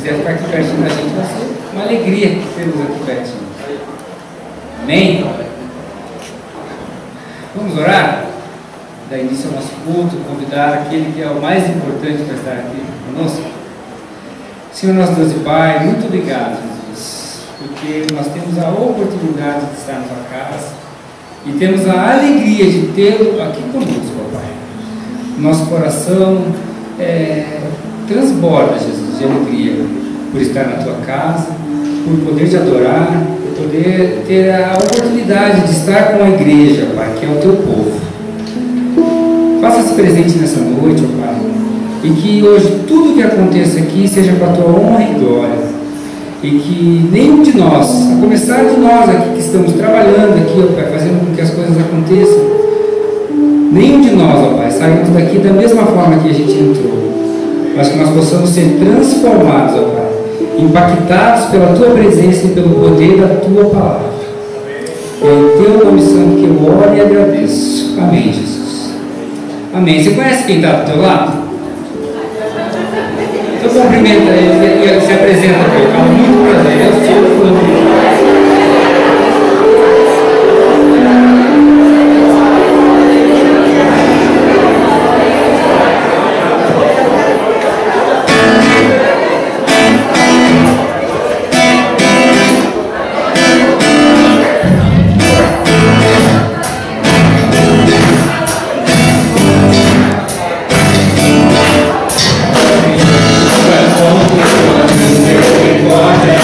quiser ficar aqui pertinho da gente, vai ser uma alegria tê-los aqui pertinho. Amém? Vamos orar? Dar início ao nosso culto, convidar aquele que é o mais importante para estar aqui conosco. Senhor nosso Deus e Pai, muito obrigado, Jesus, porque nós temos a oportunidade de estar na tua casa e temos a alegria de tê-lo aqui conosco, ó Pai. Nosso coração transborda, Jesus, de alegria por estar na tua casa, por poder te adorar, por poder ter a oportunidade de estar com a igreja, Pai, que é o teu povo. Faça-se presente nessa noite, ó Pai, e que hoje tudo que aconteça aqui seja para a tua honra e glória, e que nenhum de nós, a começar de nós aqui que estamos trabalhando aqui, ó Pai, fazendo com que as coisas aconteçam, nenhum de nós, ó Pai, saímos daqui da mesma forma que a gente entrou, mas que nós possamos ser transformados, ó Pai, impactados pela tua presença e pelo poder da tua palavra. É em teu nome santo que eu oro e agradeço. Amém, Jesus. Amém. Você conhece quem está do teu lado? Então cumprimenta ele e se apresenta para ele. Fala, muito prazer, eu sou o fulano. Glória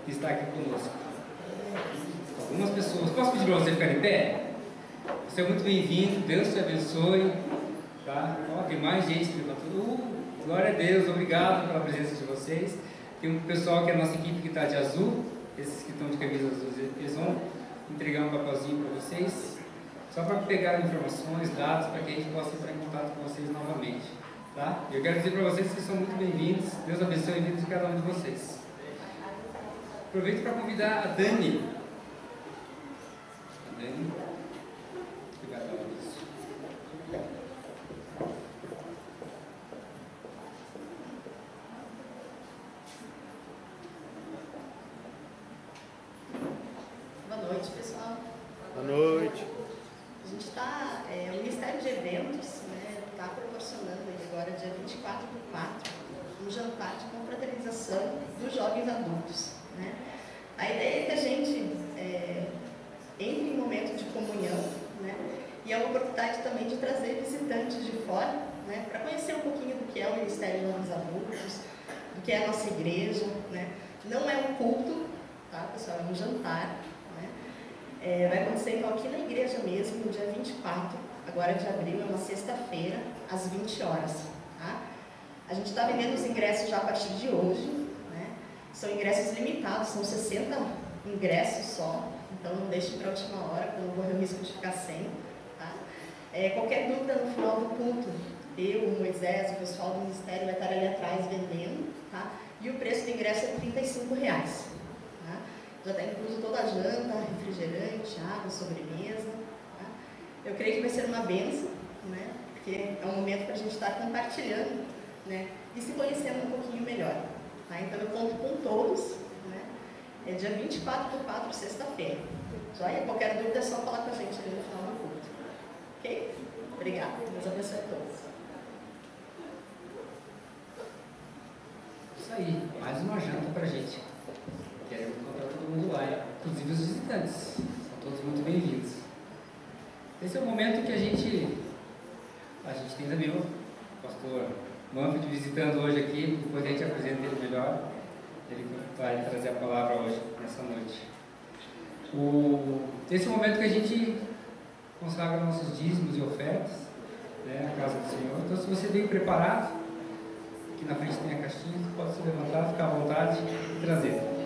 de estar aqui conosco. Algumas pessoas, posso pedir para você ficar em pé? Você é muito bem-vindo, Deus te abençoe. Tá? Ó, tem mais gente que levantou. Glória a Deus, obrigado pela presença de vocês. Tem um pessoal que é a nossa equipe que está de azul, esses que estão de camisa azul, eles vão entregar um papelzinho para vocês, só para pegar informações, dados, para que a gente possa entrar em contato com vocês novamente. Tá? Eu quero dizer para vocês que são muito bem-vindos, Deus abençoe a vida de cada um de vocês. Aproveito para convidar a Dani. A Dani. Obrigado, Luiz. Boa noite, pessoal. Boa noite. A gente está, o Ministério de Eventos, né, está proporcionando agora, dia 24/4, um jantar de confraternização dos jovens adultos. Né? A ideia é que a gente entre em momento de comunhão, né, e é uma oportunidade também de trazer visitantes de fora, né, para conhecer um pouquinho do que é o Ministério de Jovens Adultos, do que é a nossa igreja. Né? Não é um culto, tá, pessoal? É um jantar. Vai acontecer então aqui na igreja mesmo, no dia 24, agora de abril, é uma sexta-feira, às 20 horas. Tá? A gente está vendendo os ingressos já a partir de hoje, né? São ingressos limitados, são 60 ingressos só, então não deixe para a última hora, para não correr o risco de ficar sem. Tá? Qualquer dúvida no final do culto, eu, o Moisés, o pessoal do ministério vai estar ali atrás vendendo, tá? E o preço do ingresso é R$35. Já está incluso toda a janta, refrigerante, água, sobremesa. Tá? Eu creio que vai ser uma bênção, né? Porque é um momento para a gente estar compartilhando, né? E se conhecendo um pouquinho melhor. Tá? Então eu conto com todos. Né? É dia 24/4, sexta-feira. Joia? Qualquer dúvida é só falar com a gente ali no final do culto. Ok? Obrigada. Deus abençoe a todos. Isso aí, mais uma janta para a gente. Queremos encontrar todo mundo lá, inclusive os visitantes. São todos muito bem-vindos. Esse é o momento que a gente tem também o pastor Manfred visitando hoje aqui, depois a gente apresenta ele melhor. Ele vai trazer a palavra hoje, nessa noite. Esse é o momento que a gente consagra nossos dízimos e ofertas, né, na casa do Senhor. Então, se você veio preparado, aqui na frente tem a caixinha, você pode se levantar, ficar à vontade e trazer.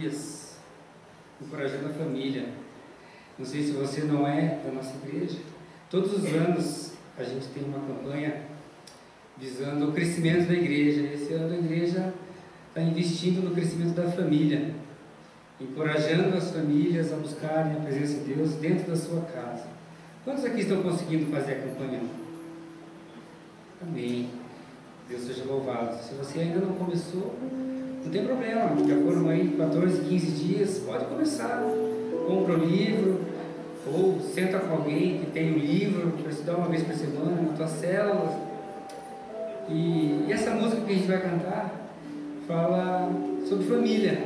dias, encorajando a família. Não sei se você não é da nossa igreja. Todos os anos a gente tem uma campanha visando o crescimento da igreja. Esse ano a igreja está investindo no crescimento da família, encorajando as famílias a buscarem a presença de Deus dentro da sua casa. Quantos aqui estão conseguindo fazer a campanha? Amém. Deus seja louvado. Se você ainda não começou, não tem problema. Já foram aí 14, 15 dias, pode começar. Compra o livro, ou senta com alguém que tem o livro para estudar uma vez por semana na tua célula. E essa música que a gente vai cantar fala sobre família.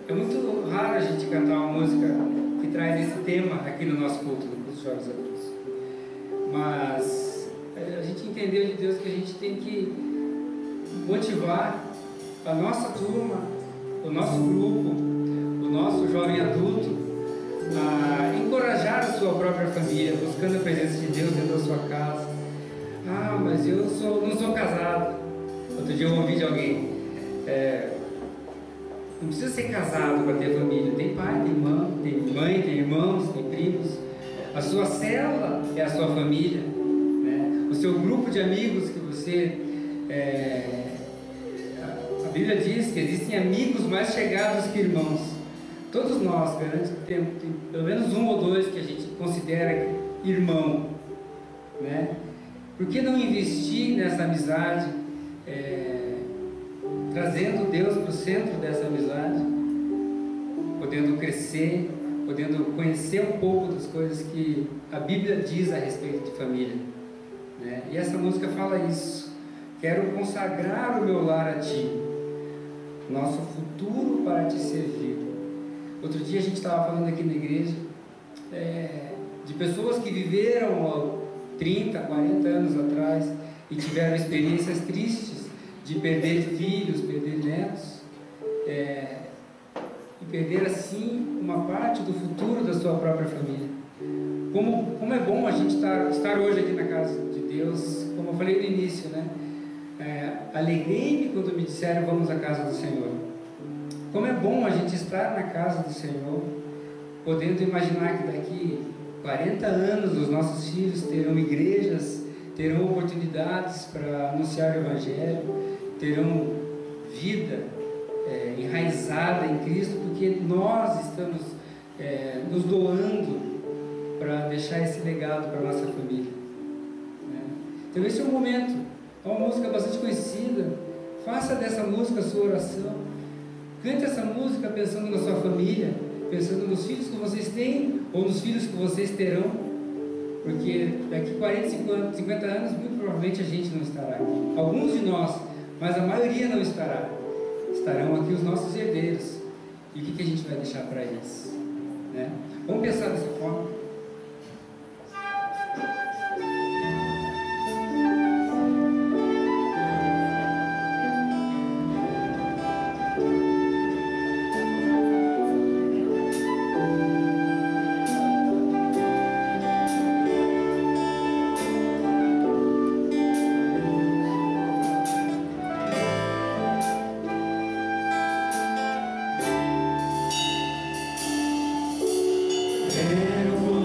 É muito raro a gente cantar uma música que traz esse tema aqui no nosso culto, no culto de jovens adultos. Mas a gente entendeu de Deus que a gente tem que motivar a nossa turma, o nosso grupo, o nosso jovem adulto a encorajar a sua própria família, buscando a presença de Deus dentro da sua casa. Ah, mas eu não sou casado. Outro dia eu ouvi de alguém, não precisa ser casado para ter família. Tem pai, tem mãe, tem irmãos, tem primos. A sua célula é a sua família, né? O seu grupo de amigos que você... a Bíblia diz que existem amigos mais chegados que irmãos. Todos nós, tem pelo menos um ou dois que a gente considera irmão, né? Por que não investir nessa amizade, trazendo Deus para o centro dessa amizade, podendo crescer, podendo conhecer um pouco das coisas que a Bíblia diz a respeito de família, né? E essa música fala isso. Quero consagrar o meu lar a Ti, nosso futuro para Te servir. Outro dia a gente estava falando aqui na igreja de pessoas que viveram há 30, 40 anos atrás e tiveram experiências tristes de perder filhos, perder netos, e perder assim uma parte do futuro da sua própria família. Como é bom a gente estar hoje aqui na casa de Deus, como eu falei no início, né? Alegrei-me quando me disseram vamos à casa do Senhor. Como é bom a gente estar na casa do Senhor, podendo imaginar que daqui 40 anos os nossos filhos terão igrejas, terão oportunidades para anunciar o Evangelho, terão vida enraizada em Cristo, porque nós estamos nos doando para deixar esse legado para a nossa família, né? Então esse é o momento. É uma música bastante conhecida. Faça dessa música a sua oração. Cante essa música pensando na sua família, pensando nos filhos que vocês têm ou nos filhos que vocês terão, porque daqui 40, 50 anos muito provavelmente a gente não estará aqui. Alguns de nós, mas a maioria não estará. Estarão aqui os nossos herdeiros. E o que a gente vai deixar para eles, né? Vamos pensar dessa forma. Quero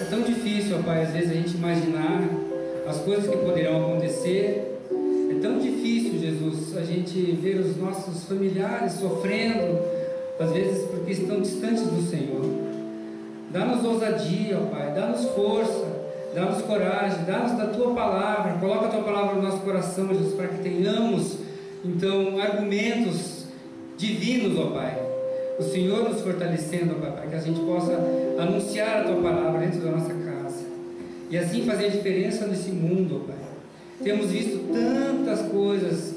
É tão difícil, ó Pai, às vezes a gente imaginar as coisas que poderão acontecer. É tão difícil, Jesus, a gente ver os nossos familiares sofrendo, às vezes porque estão distantes do Senhor. Dá-nos ousadia, ó Pai, dá-nos força, dá-nos coragem, dá-nos da Tua Palavra, coloca a Tua Palavra no nosso coração, Jesus, para que tenhamos, então, argumentos divinos, ó Pai. O Senhor nos fortalecendo, ó Pai, para que a gente possa anunciar a Tua Palavra dentro da nossa casa e assim fazer diferença nesse mundo, ó Pai. Temos visto tantas coisas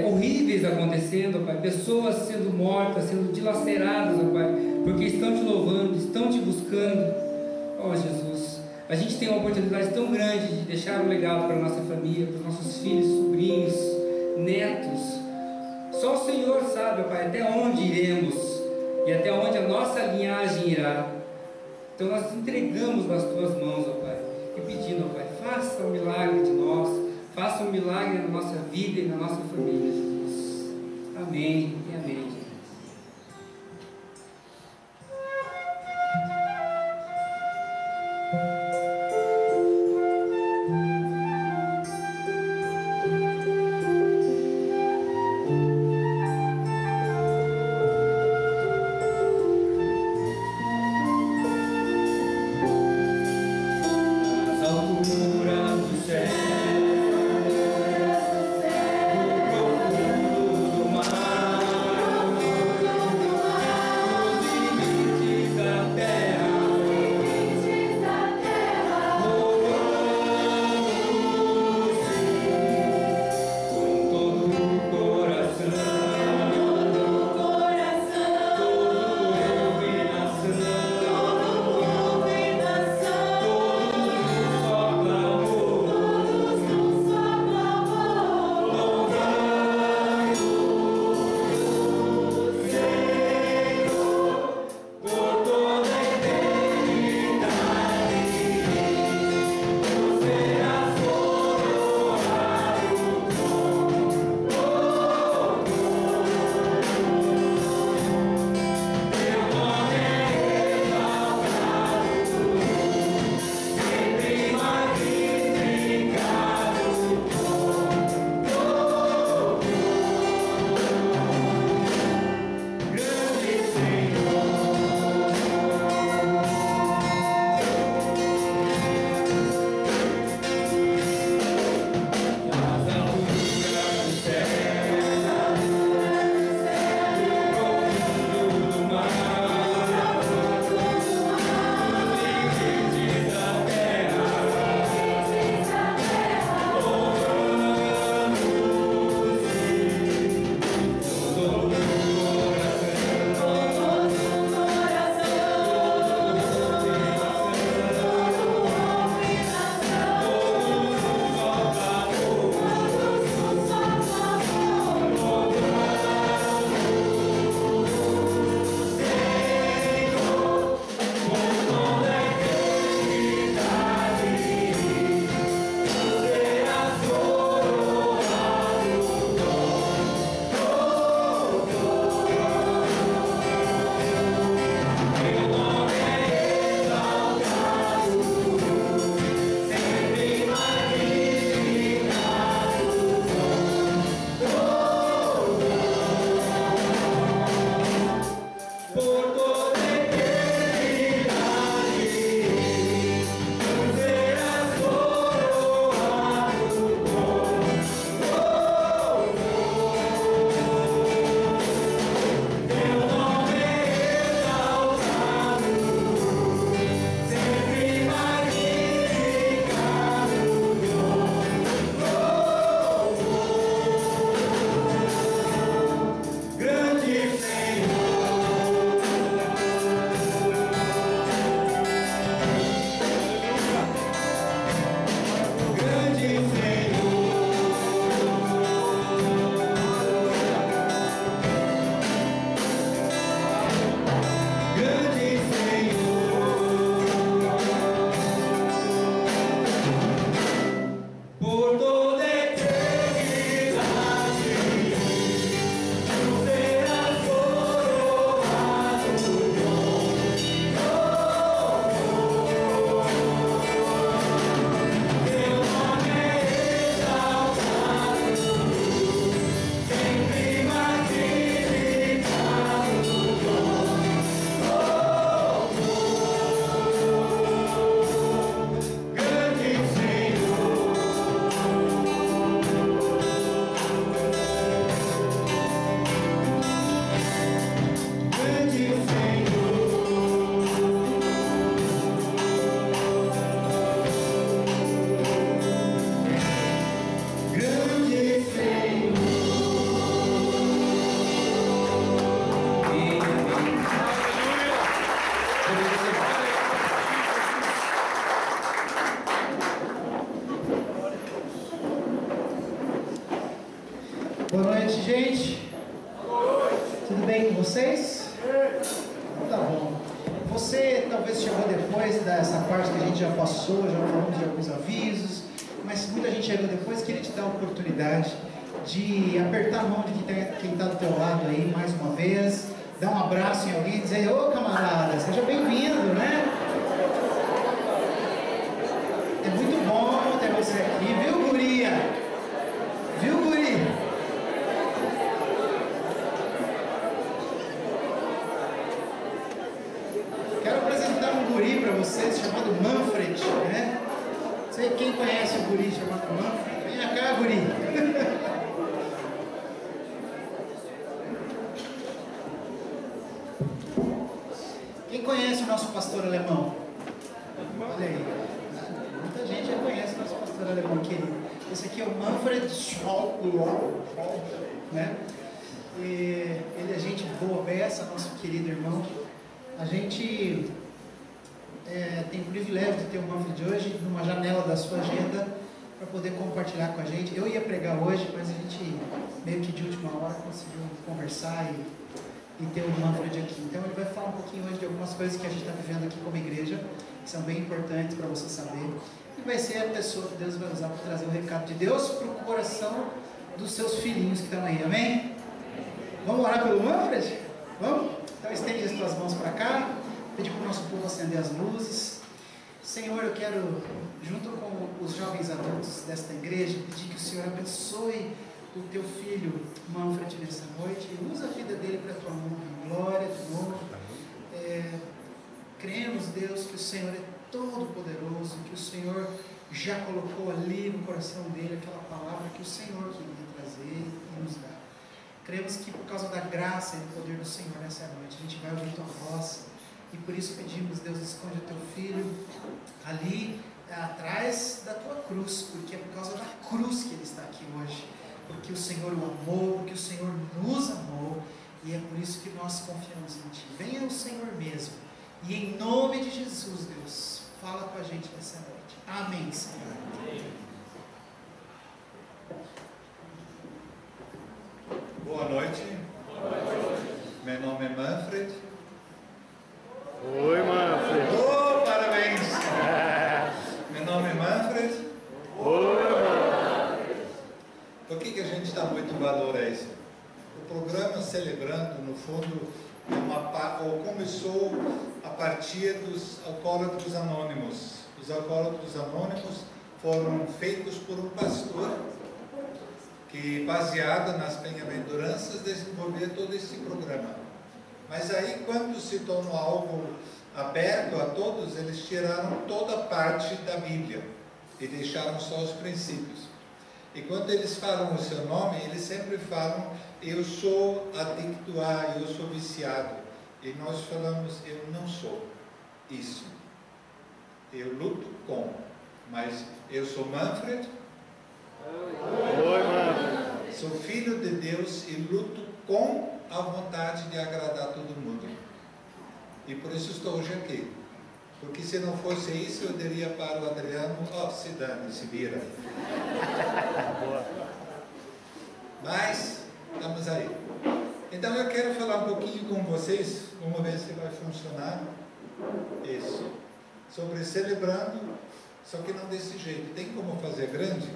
horríveis acontecendo, ó Pai, pessoas sendo mortas, sendo dilaceradas, ó Pai, porque estão Te louvando, estão Te buscando. Ó Jesus, a gente tem uma oportunidade tão grande de deixar um legado para a nossa família, para os nossos filhos, sobrinhos, netos. Só o Senhor sabe, ó Pai, até onde iremos e até onde a nossa linhagem irá. Então nós entregamos nas Tuas mãos, ó Pai, e pedindo, ó Pai, faça um milagre de nós, faça um milagre na nossa vida e na nossa família, Jesus. Amém e amém. Do profundo do mar. Boa noite, gente. Tudo bem com vocês? Tá bom. Você talvez chegou depois dessa parte que a gente já passou, já falamos de alguns avisos, mas muita gente chegou depois. Queria te dar a oportunidade de apertar a mão de quem está do teu lado aí mais uma vez, dar um abraço em alguém e dizer: ô camarada, seja bem-vindo, né? É muito bom ter você aqui, viu, guria? Viu, guri? Quero apresentar um guri para vocês chamado Manfred, né? Não sei quem conhece o guri chamado Manfred. Vem cá, guri. Quem conhece o nosso pastor alemão? Olha aí. Muita gente já conhece o nosso pastor alemão querido. Esse aqui é o Manfred Scholl, né? E ele é gente boa beça, nosso querido irmão. A gente tem o privilégio de ter o Manfred hoje numa janela da sua agenda para poder compartilhar com a gente. Eu ia pregar hoje, mas a gente meio que de última hora conseguiu conversar e ter o Manfred aqui. Então ele vai falar um pouquinho hoje de algumas coisas que a gente está vivendo aqui como igreja, que são bem importantes para você saber. E vai ser a pessoa que Deus vai usar para trazer o recado de Deus para o coração dos seus filhinhos que estão aí, amém? Vamos orar pelo Manfred? Vamos? Então estende as tuas mãos para cá, pedir para o nosso povo acender as luzes. Senhor, eu quero, junto com os jovens adultos desta igreja, pedir que o Senhor abençoe o teu filho Manfred nessa noite e usa a vida dele para a tua honra, glória, de novo. Cremos, Deus, que o Senhor é todo poderoso, que o Senhor já colocou ali no coração dele aquela palavra que o Senhor queria trazer e nos dar. Cremos que por causa da graça e do poder do Senhor nessa noite, a gente vai ouvir tua voz. E por isso pedimos, Deus, esconde o teu filho ali atrás da tua cruz, porque é por causa da cruz que ele está aqui hoje. Porque o Senhor o amou, porque o Senhor nos amou. E é por isso que nós confiamos em ti. Venha o Senhor mesmo. E em nome de Jesus, Deus, fala com a gente nessa noite. Amém, Senhor. Boa noite. Meu nome é Manfred. Oi, Manfred. Oh, parabéns. Meu nome é Manfred. Oi, Manfred. Por que a gente dá muito valor a isso? O programa Celebrando, no fundo, começou a partir dos Alcoólatros Anônimos. Os Alcoólatros Anônimos foram feitos por um pastor que, baseado nas bem-aventuranças, desenvolveu todo esse programa. Mas aí, quando se tornou algo aberto a todos, eles tiraram toda a parte da Bíblia e deixaram só os princípios. E quando eles falam o seu nome, eles sempre falam: eu sou adicto a, eu sou viciado. E nós falamos: eu não sou isso. Eu luto com, mas eu sou Manfred. Oi, Manfred. Sou filho de Deus e luto com a vontade de agradar todo mundo. E por isso estou hoje aqui. Porque se não fosse isso, eu diria para o Adriano: se dane, se vira. Mas estamos aí. Então eu quero falar um pouquinho com vocês, vamos ver se vai funcionar isso, sobre celebrando, só que não desse jeito. Tem como fazer grande?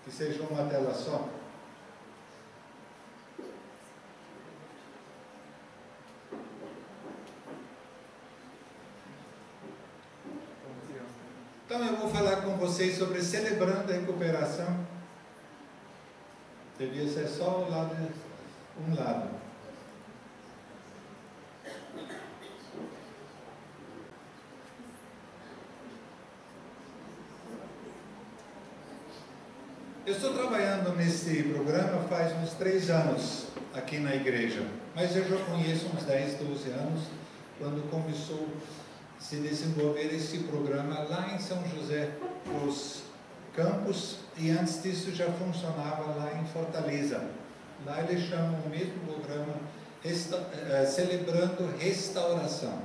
Que seja uma tela só. Então eu vou falar com vocês sobre celebrando a recuperação. Devia ser só um lado. Eu estou trabalhando nesse programa faz uns 3 anos aqui na igreja, mas eu já conheço uns 10, 12 anos, quando começou a se desenvolver esse programa lá em São José dos Campos, e antes disso já funcionava lá em Fortaleza. Lá eles chamam o mesmo programa celebrando restauração.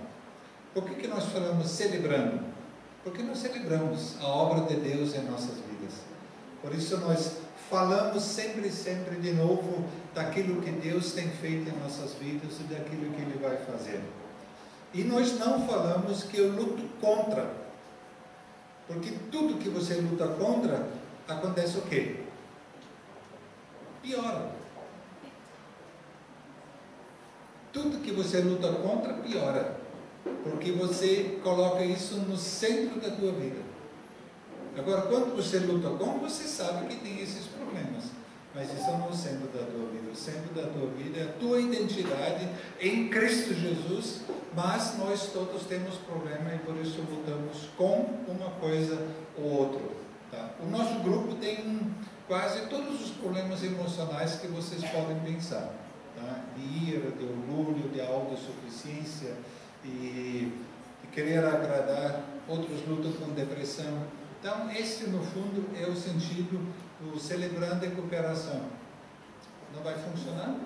Por que nós falamos celebrando? Porque nós celebramos a obra de Deus em nossas vidas. Por isso nós falamos sempre de novo daquilo que Deus tem feito em nossas vidas e daquilo que Ele vai fazer. E nós não falamos que eu luto contra, porque tudo que você luta contra, acontece o quê? Piora. Tudo que você luta contra, piora, porque você coloca isso no centro da tua vida. Agora, quando você luta com, você sabe que tem esses problemas, mas isso não é o centro da tua vida. O centro da tua vida é a tua identidade em Cristo Jesus, mas nós todos temos problema e por isso lutamos com uma coisa ou outra. Tá? O nosso grupo tem quase todos os problemas emocionais que vocês podem pensar. Tá? De ira, de orgulho, de autossuficiência e querer agradar. Outros lutam com depressão. Então, esse no fundo é o sentido do celebrando a cooperação. Não vai funcionar?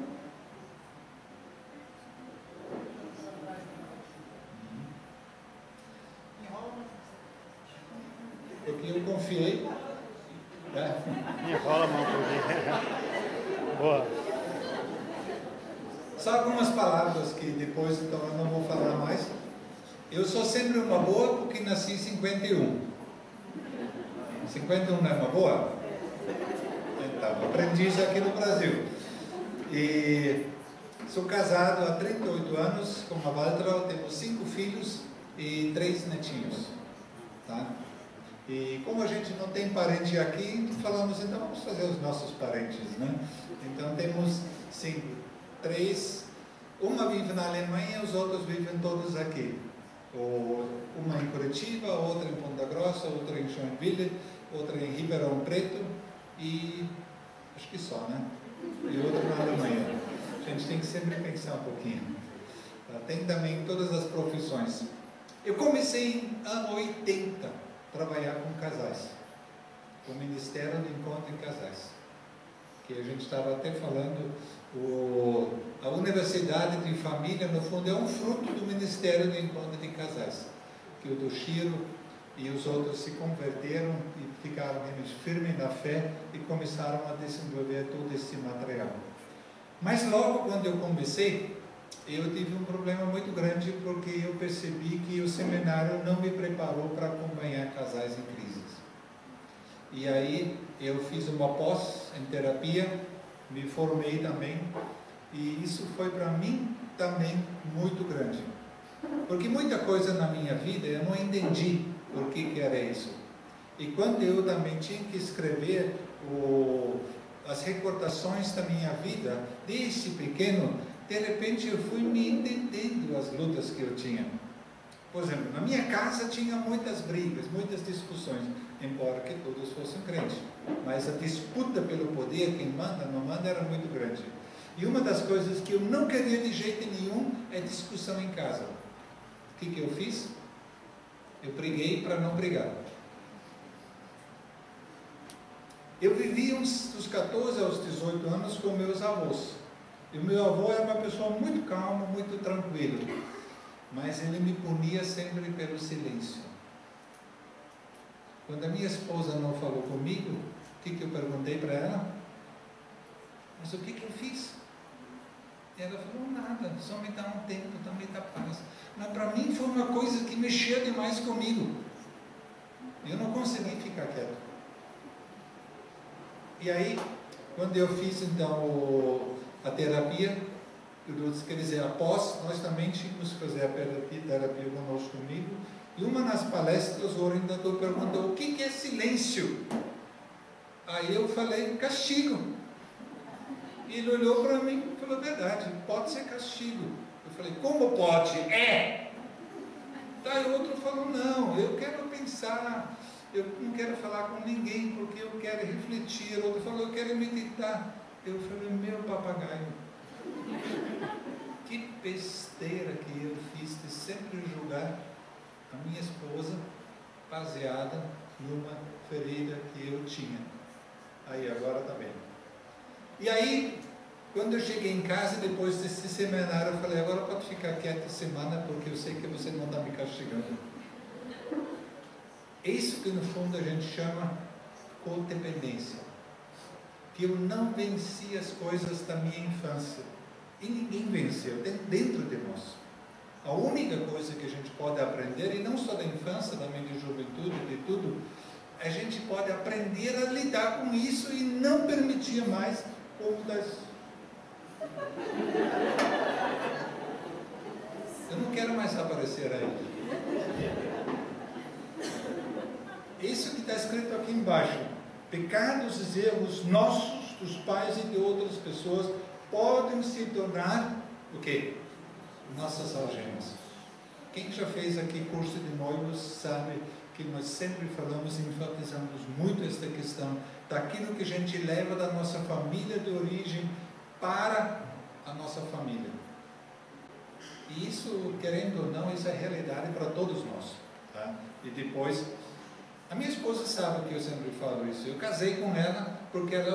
Porque eu confiei. Enrola a mão por mim. Boa. Só algumas palavras que depois então eu não vou falar mais. Eu sou sempre uma boa porque nasci em 51. 51 não é uma boa? Então, aprendi isso aqui no Brasil. E sou casado há 38 anos com a Valtra, temos 5 filhos e 3 netinhos. Tá? E como a gente não tem parente aqui, falamos, então vamos fazer os nossos parentes, né? Então temos 5, 3, uma vive na Alemanha, os outros vivem todos aqui. Uma em Curitiba, outra em Ponta Grossa, outra em Joinville, outra em Ribeirão Preto e acho que só, né? E outra na Alemanha. A gente tem que sempre pensar um pouquinho. Tem também todas as profissões. Eu comecei em ano 80 a trabalhar com casais, com o Ministério de Encontro em Casais, que a gente estava até falando, a Universidade de Família, no fundo, é um fruto do Ministério de Encontro de Casais, que o Toshiro e os outros se converteram e ficaram firmes na fé e começaram a desenvolver todo esse material. Mas logo quando eu comecei, eu tive um problema muito grande porque eu percebi que o seminário não me preparou para acompanhar casais em crises. E aí eu fiz uma pós em terapia, me formei também, e isso foi para mim também muito grande. Porque muita coisa na minha vida eu não entendi por que era isso. E quando eu também tinha que escrever as recordações da minha vida, desde pequeno, de repente eu fui me entendendo as lutas que eu tinha. Por exemplo, na minha casa tinha muitas brigas, muitas discussões, embora que todos fossem crentes. Mas a disputa pelo poder, quem manda, não manda, era muito grande. E uma das coisas que eu não queria de jeito nenhum é discussão em casa. O que eu fiz? Eu briguei para não brigar. Eu vivi dos 14 aos 18 anos com meus avós. E o meu avô era uma pessoa muito calma, muito tranquila. Mas ele me punia sempre pelo silêncio. Quando a minha esposa não falou comigo, o que eu perguntei para ela? Mas o que eu fiz? E ela falou, nada, só me dá um tempo, só me dá paz. Mas para mim foi uma coisa que mexia demais comigo. Eu não consegui ficar quieto. E aí, quando eu fiz então a terapia, quer dizer, após, nós também tínhamos que fazer a terapia conosco comigo, e uma das palestras o orientador perguntou, o que é silêncio? Aí eu falei, castigo. E ele olhou para mim e falou, verdade, pode ser castigo. Eu falei, como pode? É! Daí o outro falou, não, eu quero pensar, eu não quero falar com ninguém, porque eu quero refletir. O outro falou, eu quero meditar. Eu falei, meu papagaio, que besteira que eu fiz de sempre julgar a minha esposa baseada numa ferida que eu tinha. Aí agora está bem. E aí Quando eu cheguei em casa, depois desse seminário, eu falei, agora pode ficar quieto semana, porque eu sei que você não está me castigando. É isso que no fundo a gente chama codependência. Que eu não venci as coisas da minha infância. E ninguém venceu, dentro de nós. A única coisa que a gente pode aprender, e não só da infância, também de juventude, de tudo, a gente pode aprender a lidar com isso e não permitir mais como das... Eu não quero mais aparecer aí. Isso que está escrito aqui embaixo. Pecados e erros nossos, dos pais e de outras pessoas, podem se tornar o quê? Nossas algemas. Quem já fez aqui curso de noivos sabe que nós sempre falamos e enfatizamos muito esta questão daquilo que a gente leva da nossa família de origem para a nossa família. E isso, querendo ou não, isso é realidade para todos nós, tá? E depois, a minha esposa sabe que eu sempre falo isso. Eu casei com ela porque ela é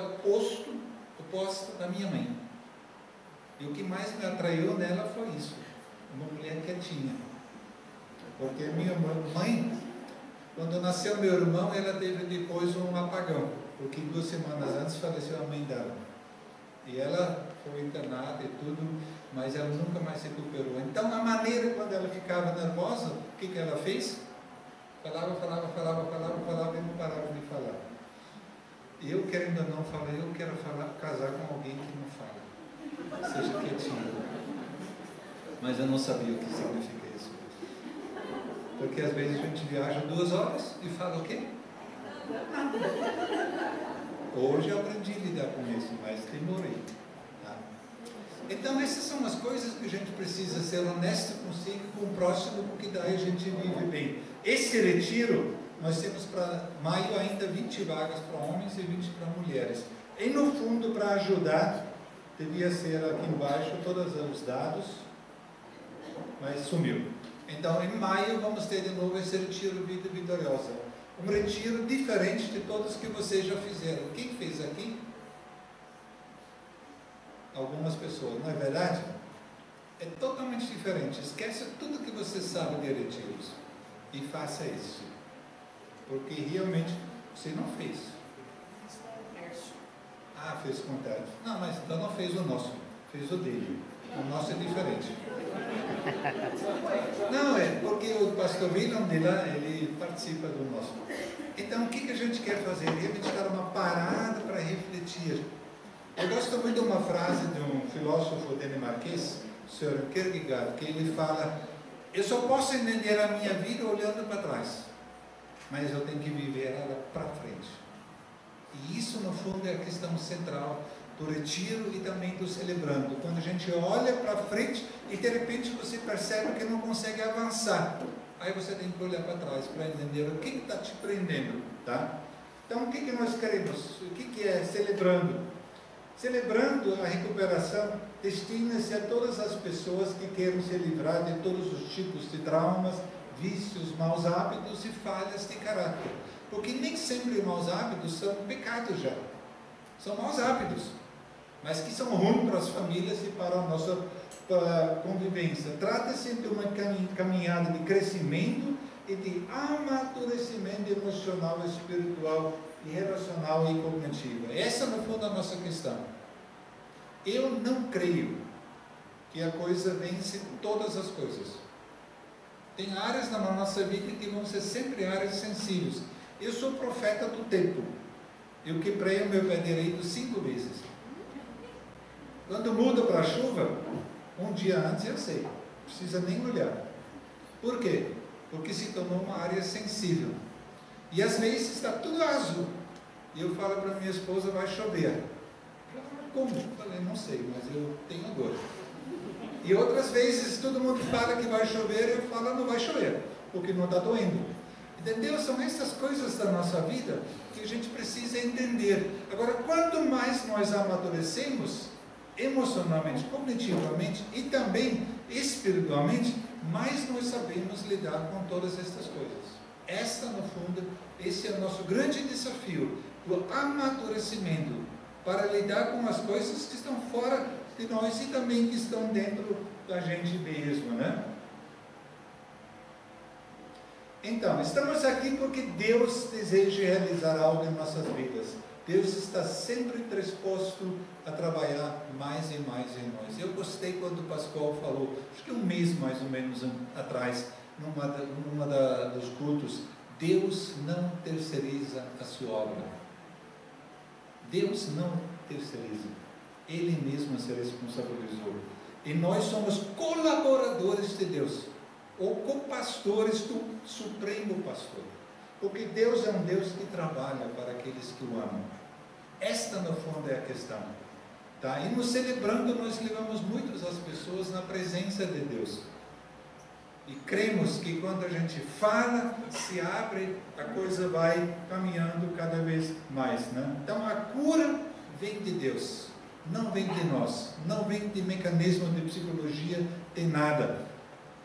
oposta da minha mãe. E o que mais me atraiu nela foi isso, uma mulher quietinha. Porque minha mãe, quando nasceu meu irmão, ela teve depois um apagão, porque 2 semanas antes faleceu a mãe dela. E ela foi internada e tudo, mas ela nunca mais se recuperou. Então, a maneira quando ela ficava nervosa, o que ela fez? Falava e não parava de falar. E eu, querendo ou não, falei, eu quero casar com alguém que não fala, seja quietinho. Mas eu não sabia o que significa isso. Porque às vezes a gente viaja 2 horas e fala o quê? Hoje eu aprendi a lidar com isso, mas demorei. Tá? Então essas são as coisas que a gente precisa ser honesto consigo e com o próximo, porque daí a gente vive bem. Esse retiro, nós temos para maio ainda 20 vagas para homens e 20 para mulheres. E no fundo, para ajudar, devia ser aqui embaixo todos os dados, mas sumiu. Então em maio vamos ter de novo esse retiro Vida Vitoriosa. Um retiro diferente de todos que vocês já fizeram. Quem fez aqui? Algumas pessoas, não é verdade? É totalmente diferente. Esquece tudo que você sabe de retiros e faça isso. Porque realmente você não fez. Ah, fez contato. Não, mas então não fez o nosso, fez o dele. O nosso é diferente. Não, é porque o pastor William de lá, ele participa do nosso. Então, o que a gente quer fazer? Realmente dar uma parada para refletir. Eu gosto muito de uma frase de um filósofo dinamarquês, o Sr. Kierkegaard, que ele fala: eu só posso entender a minha vida olhando para trás, mas eu tenho que viver ela para frente. E isso, no fundo, é a questão central do retiro e também do celebrando. Quando a gente olha para frente e de repente você percebe que não consegue avançar, aí você tem que olhar para trás para entender o que está te prendendo, tá? Então, o que nós queremos? O que é celebrando? Celebrando a recuperação destina-se a todas as pessoas que queiram se livrar de todos os tipos de traumas, vícios, maus hábitos e falhas de caráter. Porque nem sempre maus hábitos são pecados já. São maus hábitos, mas que são ruins para as famílias e para a nossa convivência. Trata-se de uma caminhada de crescimento e de amadurecimento emocional, espiritual e relacional e cognitiva. Essa, no fundo, é a nossa questão. Eu não creio que a coisa vence todas as coisas. Tem áreas na nossa vida que vão ser sempre áreas sensíveis. Eu sou profeta do tempo. Eu quebrei o meu pé direito 5 vezes. Quando muda para a chuva, um dia antes eu sei, não precisa nem olhar. Por quê? Porque se tornou uma área sensível. E às vezes está tudo azul. E eu falo para minha esposa, vai chover. Como? Eu falei, não sei, mas eu tenho dor. E outras vezes todo mundo fala que vai chover, eu falo, não vai chover, porque não está doendo. Entendeu? São essas coisas da nossa vida que a gente precisa entender. Agora, quanto mais nós amadurecemos, emocionalmente, cognitivamente e também espiritualmente, mais nós sabemos lidar com todas estas coisas. Esta, no fundo, esse é o nosso grande desafio, o amadurecimento para lidar com as coisas que estão fora de nós e também que estão dentro da gente mesmo, né? Então, estamos aqui porque Deus deseja realizar algo em nossas vidas. Deus está sempre disposto a trabalhar mais e mais em nós. Eu gostei quando o Pascoal falou, acho que um mês mais ou menos atrás, dos cultos, Deus não terceiriza a sua obra. Deus não terceiriza. Ele mesmo se responsabilizou. E nós somos colaboradores de Deus, ou co-pastores do Supremo Pastor. Porque Deus é um Deus que trabalha para aqueles que o amam. Esta, no fundo, é a questão. Tá? E nos celebrando, nós levamos muitas as pessoas na presença de Deus. E cremos que quando a gente fala, se abre, a coisa vai caminhando cada vez mais. Né? Então, a cura vem de Deus, não vem de nós, não vem de mecanismo de psicologia, de nada.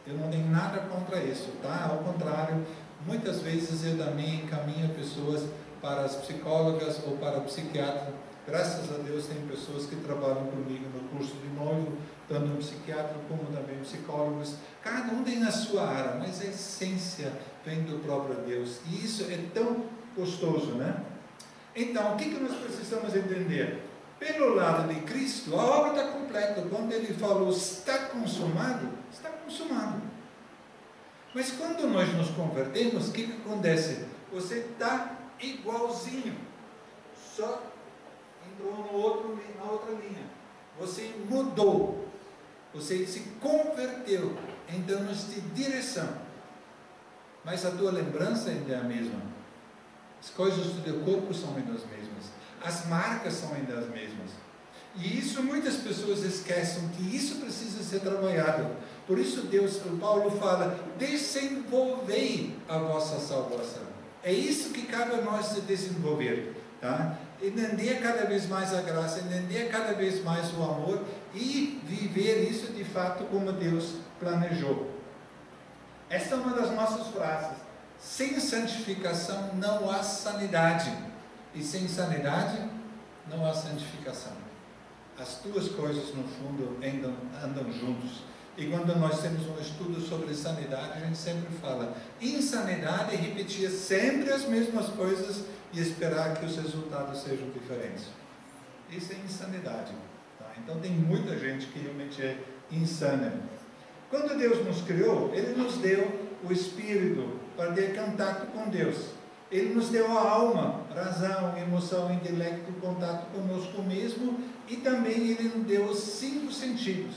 Eu não tenho nada contra isso, tá? Ao contrário, muitas vezes eu também encaminho pessoas para as psicólogas ou para o psiquiatra. Graças a Deus tem pessoas que trabalham comigo no curso de noivo, tanto um psiquiatra como também psicólogos. Cada um tem a sua área, mas a essência vem do próprio Deus. E isso é tão gostoso, né? Então, o que nós precisamos entender? Pelo lado de Cristo, a obra está completa. Quando ele falou, está consumado, está consumado. Mas quando nós nos convertemos, o que acontece? Você está igualzinho, só entrou na outra linha. Você mudou, você se converteu em termos de direção, mas a tua lembrança ainda é a mesma. As coisas do teu corpo são ainda as mesmas, as marcas são ainda as mesmas. E isso muitas pessoas esquecem, que isso precisa ser trabalhado. Por isso Paulo fala, desenvolvei a vossa salvação. É isso que cabe a nós de desenvolver, tá? Entender cada vez mais a graça, entender cada vez mais o amor e viver isso de fato como Deus planejou. Esta é uma das nossas frases. Sem santificação não há sanidade, e sem sanidade não há santificação. As duas coisas no fundo andam juntos. E quando nós temos um estudo sobre sanidade, a gente sempre fala, insanidade é repetir sempre as mesmas coisas e esperar que os resultados sejam diferentes. Isso é insanidade. Tá? Então tem muita gente que realmente é insana. Quando Deus nos criou, Ele nos deu o Espírito para ter contato com Deus. Ele nos deu a alma, razão, emoção, intelecto, contato conosco mesmo, e também Ele nos deu os 5 sentidos.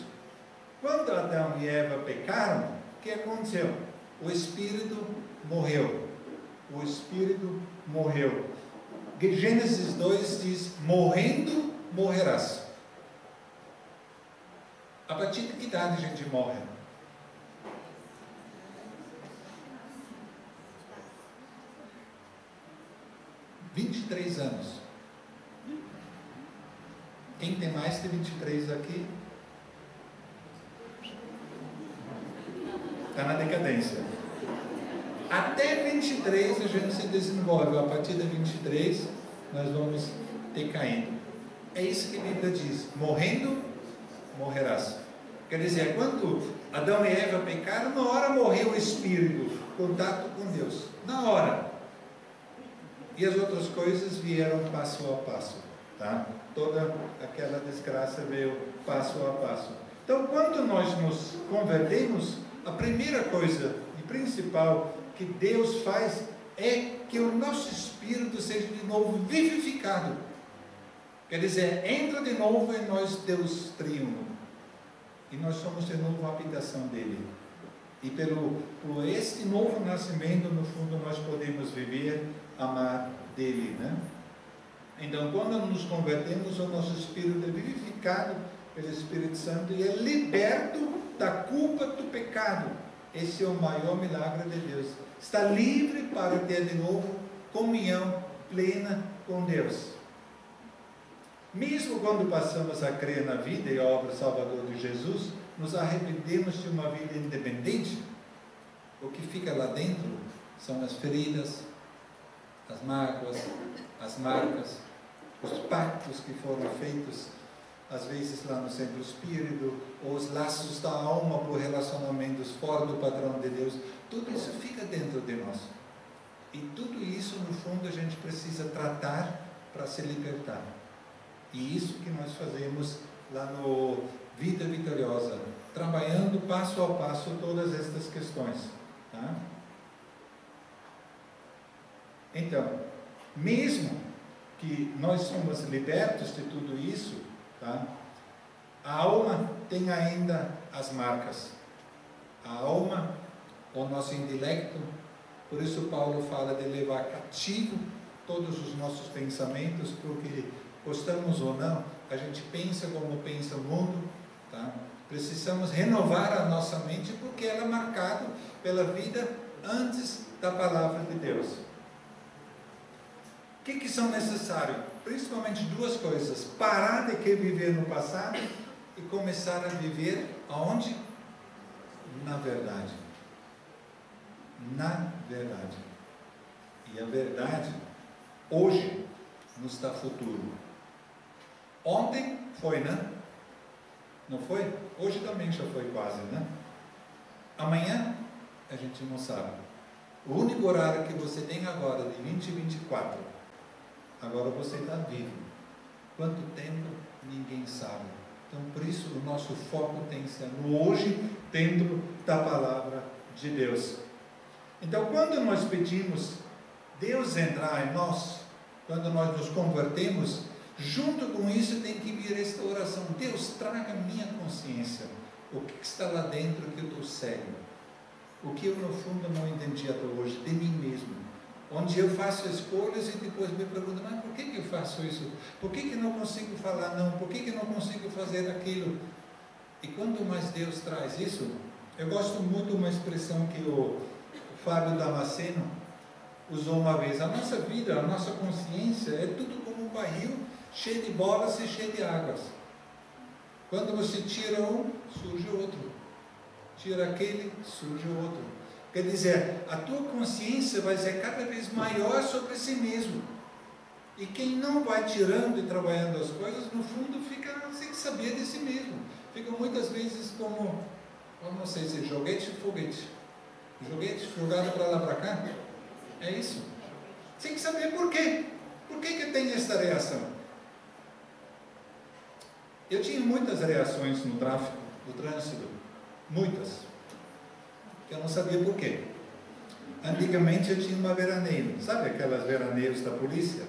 Quando Adão e Eva pecaram, o que aconteceu? O Espírito morreu. O Espírito morreu. Gênesis 2 diz, morrendo, morrerás. A partir de que idade a gente morre? – 23 anos. Quem tem mais de 23 aqui? Está na decadência. Até 23 a gente se desenvolve. A partir de 23 nós vamos decaindo. É isso que a Bíblia diz. Morrendo, morrerás. Quer dizer, quando Adão e Eva pecaram, na hora morreu o Espírito, contato com Deus. Na hora. E as outras coisas vieram passo a passo. Tá? Toda aquela desgraça veio passo a passo. Então, quando nós nos convertemos, a primeira coisa e principal que Deus faz é que o nosso espírito seja de novo vivificado. Quer dizer, entra de novo em nós Deus triuno. E nós somos de novo a habitação dele. E por este novo nascimento, no fundo, nós podemos viver, amar dele, né? Então, quando nos convertemos, o nosso espírito é vivificado pelo Espírito Santo e é liberto da culpa do pecado. Esse é o maior milagre de Deus. Está livre para ter de novo comunhão plena com Deus. Mesmo quando passamos a crer na vida e a obra salvadora de Jesus, nos arrependemos de uma vida independente. O que fica lá dentro são as feridas, as mágoas, as marcas, os pactos que foram feitos, às vezes lá no centro espírito, ou os laços da alma por relacionamentos fora do padrão de Deus, tudo isso fica dentro de nós. E tudo isso, no fundo, a gente precisa tratar para se libertar. E isso que nós fazemos lá no Vida Vitoriosa, trabalhando passo a passo todas estas questões. Tá? Então, mesmo que nós somos libertos de tudo isso, tá? A alma tem ainda as marcas. A alma, o nosso intelecto, por isso Paulo fala de levar cativo todos os nossos pensamentos, porque gostamos ou não, a gente pensa como pensa o mundo, tá? Precisamos renovar a nossa mente, porque ela é marcada pela vida antes da palavra de Deus. O que são necessários? Principalmente duas coisas: parar de querer viver no passado e começar a viver aonde? Na verdade. Na verdade. E a verdade hoje nos dá futuro. Ontem foi, né? Não foi? Hoje também já foi quase, né? Amanhã a gente não sabe. O único horário que você tem agora, de 20 e 24, agora você está vivo. Quanto tempo? Ninguém sabe. Então, por isso, o nosso foco tem que ser no hoje, dentro da palavra de Deus. Então, quando nós pedimos Deus entrar em nós, quando nós nos convertemos, junto com isso tem que vir esta oração: Deus, traga minha consciência. O que está lá dentro que eu estou cego? O que eu, no fundo, não entendi até hoje de mim mesmo? Onde eu faço escolhas e depois me pergunto: mas por que eu faço isso? Por que não consigo falar não? Por que não consigo fazer aquilo? E quando mais Deus traz isso, eu gosto muito de uma expressão que o Fábio Damasceno usou uma vez: a nossa vida, a nossa consciência é tudo como um barril cheio de bolas e cheio de águas. Quando você tira um, surge outro. Tira aquele, surge outro. Quer dizer, a tua consciência vai ser cada vez maior sobre si mesmo. E quem não vai tirando e trabalhando as coisas, no fundo fica sem saber de si mesmo. Fica muitas vezes como, eu não sei se joguete ou foguete. Joguete jogado para lá para cá. É isso. Sem saber por quê. Por que tem essa reação? Eu tinha muitas reações no tráfico, no trânsito. Muitas. Eu não sabia por quê. Antigamente eu tinha uma veraneira. Sabe aquelas veraneiras da polícia?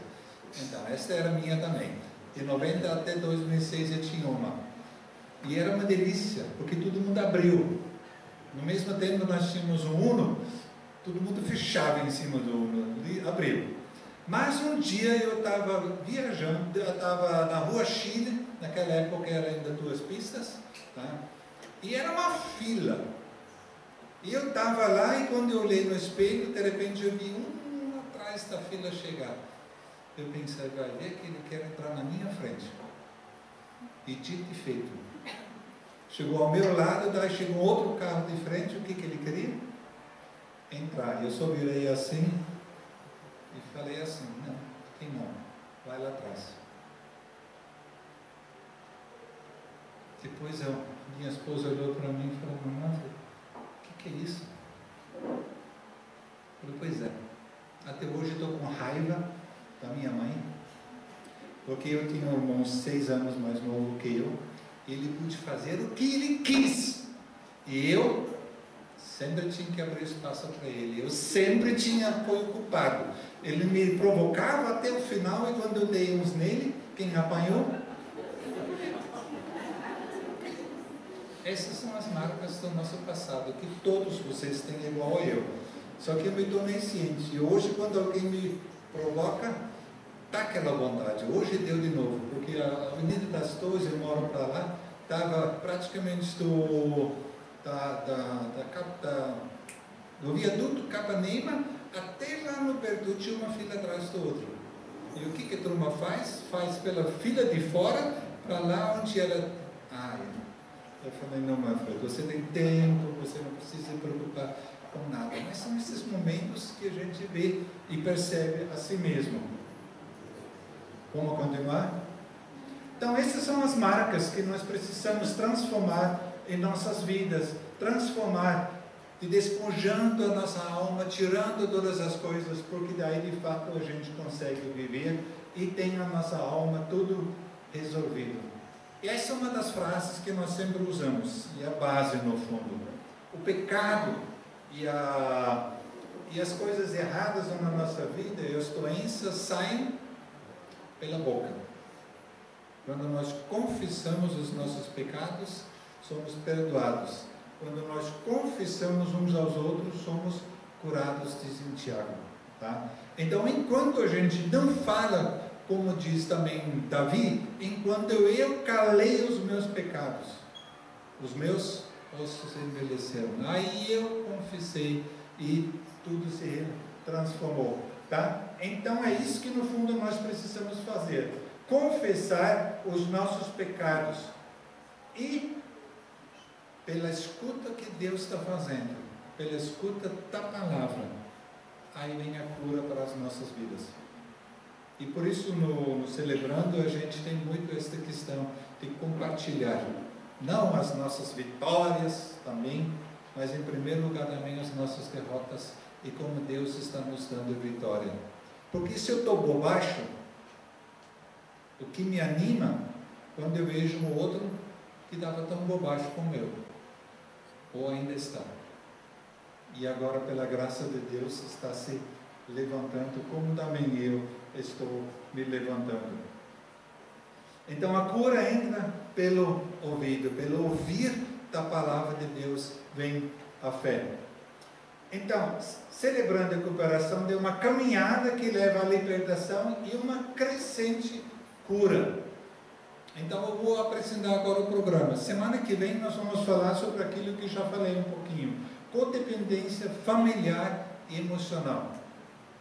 Então, esta era minha também. De 90 até 2006 eu tinha uma. E era uma delícia, porque todo mundo abriu. No mesmo tempo nós tínhamos um Uno, todo mundo fechava em cima do Uno, e abriu. Mas um dia eu estava viajando, eu estava na Rua Chile, naquela época era ainda 2 pistas, tá? E era uma fila. E eu estava lá e quando eu olhei no espelho, de repente eu vi um atrás da fila chegar. Eu pensei: vai ver que ele quer entrar na minha frente. E dito e feito. Chegou ao meu lado, daí chegou outro carro de frente, o que ele queria? Entrar. Eu só virei assim e falei assim: não, quem não? Vai lá atrás. Depois minha esposa olhou para mim e falou: mamãe, o que é isso? Eu falei: pois é, até hoje estou com raiva da minha mãe, porque eu tinha um irmão 6 anos mais novo que eu, e ele pôde fazer o que ele quis, e eu sempre tinha que abrir espaço para ele, eu sempre tinha apoio culpado, ele me provocava até o final, e quando eu dei uns nele, quem apanhou? Essas são as marcas do nosso passado, que todos vocês têm igual a eu. Só que eu me tornei ciente. E hoje, quando alguém me provoca, tá aquela vontade. Hoje deu de novo, porque a Avenida das Torres, eu moro para lá, estava praticamente do viaduto Capanema até lá no Bertucci, uma fila atrás do outro. E o que a turma faz? Faz pela fila de fora, para lá onde ela... Eu falei: não, Manfred, você tem tempo, você não precisa se preocupar com nada. Mas são esses momentos que a gente vê e percebe a si mesmo. Como continuar? Então, essas são as marcas que nós precisamos transformar em nossas vidas, transformar, despojando a nossa alma, tirando todas as coisas, porque daí de fato a gente consegue viver e tem a nossa alma tudo resolvido. E essa é uma das frases que nós sempre usamos, e a base no fundo. O pecado e as coisas erradas na nossa vida e as doenças saem pela boca. Quando nós confessamos os nossos pecados, somos perdoados. Quando nós confessamos uns aos outros, somos curados, diz em Tiago. Tá? Então, enquanto a gente não fala, como diz também Davi, enquanto eu calei os meus pecados, os meus ossos envelheceram. Aí eu confessei e tudo se transformou. Tá? Então, é isso que no fundo nós precisamos fazer. Confessar os nossos pecados e pela escuta que Deus está fazendo, pela escuta da palavra, aí vem a cura para as nossas vidas. E por isso no Celebrando a gente tem muito esta questão de compartilhar, não as nossas vitórias também, mas em primeiro lugar também as nossas derrotas e como Deus está nos dando vitória. Porque se eu estou bobacho, o que me anima quando eu vejo um outro que estava tão bobacho como eu, ou ainda está, e agora pela graça de Deus está se levantando, como também eu estou me levantando. Então a cura entra pelo ouvido, pelo ouvir da palavra de Deus vem a fé. Então, Celebrando a Recuperação de uma caminhada que leva à libertação e uma crescente cura. Então eu vou apresentar agora o programa. Semana que vem nós vamos falar sobre aquilo que já falei um pouquinho, codependência familiar e emocional.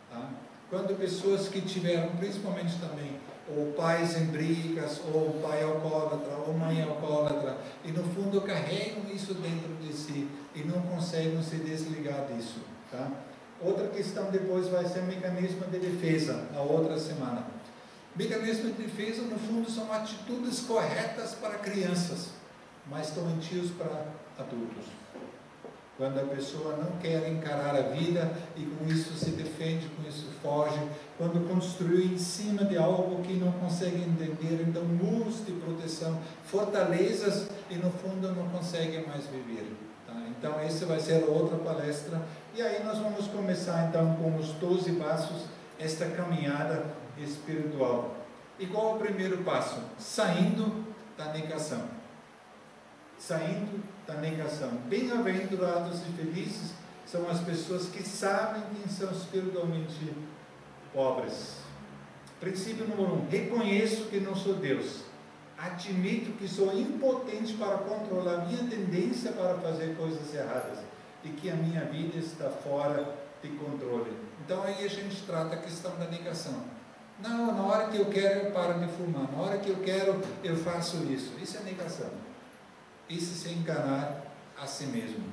Tá? Quando pessoas que tiveram, principalmente também, ou pais em brigas, ou pai alcoólatra, ou mãe alcoólatra, e no fundo carregam isso dentro de si e não conseguem se desligar disso. Tá? Outra questão depois vai ser mecanismo de defesa, a outra semana. Mecanismo de defesa, no fundo, são atitudes corretas para crianças, mas doentios para adultos. Quando a pessoa não quer encarar a vida e com isso se defende, com isso foge. Quando construiu em cima de algo que não consegue entender, então muros de proteção, fortalezas e no fundo não consegue mais viver. Tá? Então essa vai ser a outra palestra. E aí nós vamos começar então com os 12 passos, esta caminhada espiritual. E qual é o primeiro passo? Saindo da negação. Saindo da negação. Bem-aventurados e felizes são as pessoas que sabem que são espiritualmente pobres. Princípio número 1. Reconheço que não sou Deus. Admito que sou impotente para controlar minha tendência para fazer coisas erradas e que a minha vida está fora de controle. Então aí a gente trata a questão da negação. Não, na hora que eu quero eu paro de fumar, na hora que eu quero eu faço isso. Isso é negação. Isso é se enganar a si mesmo,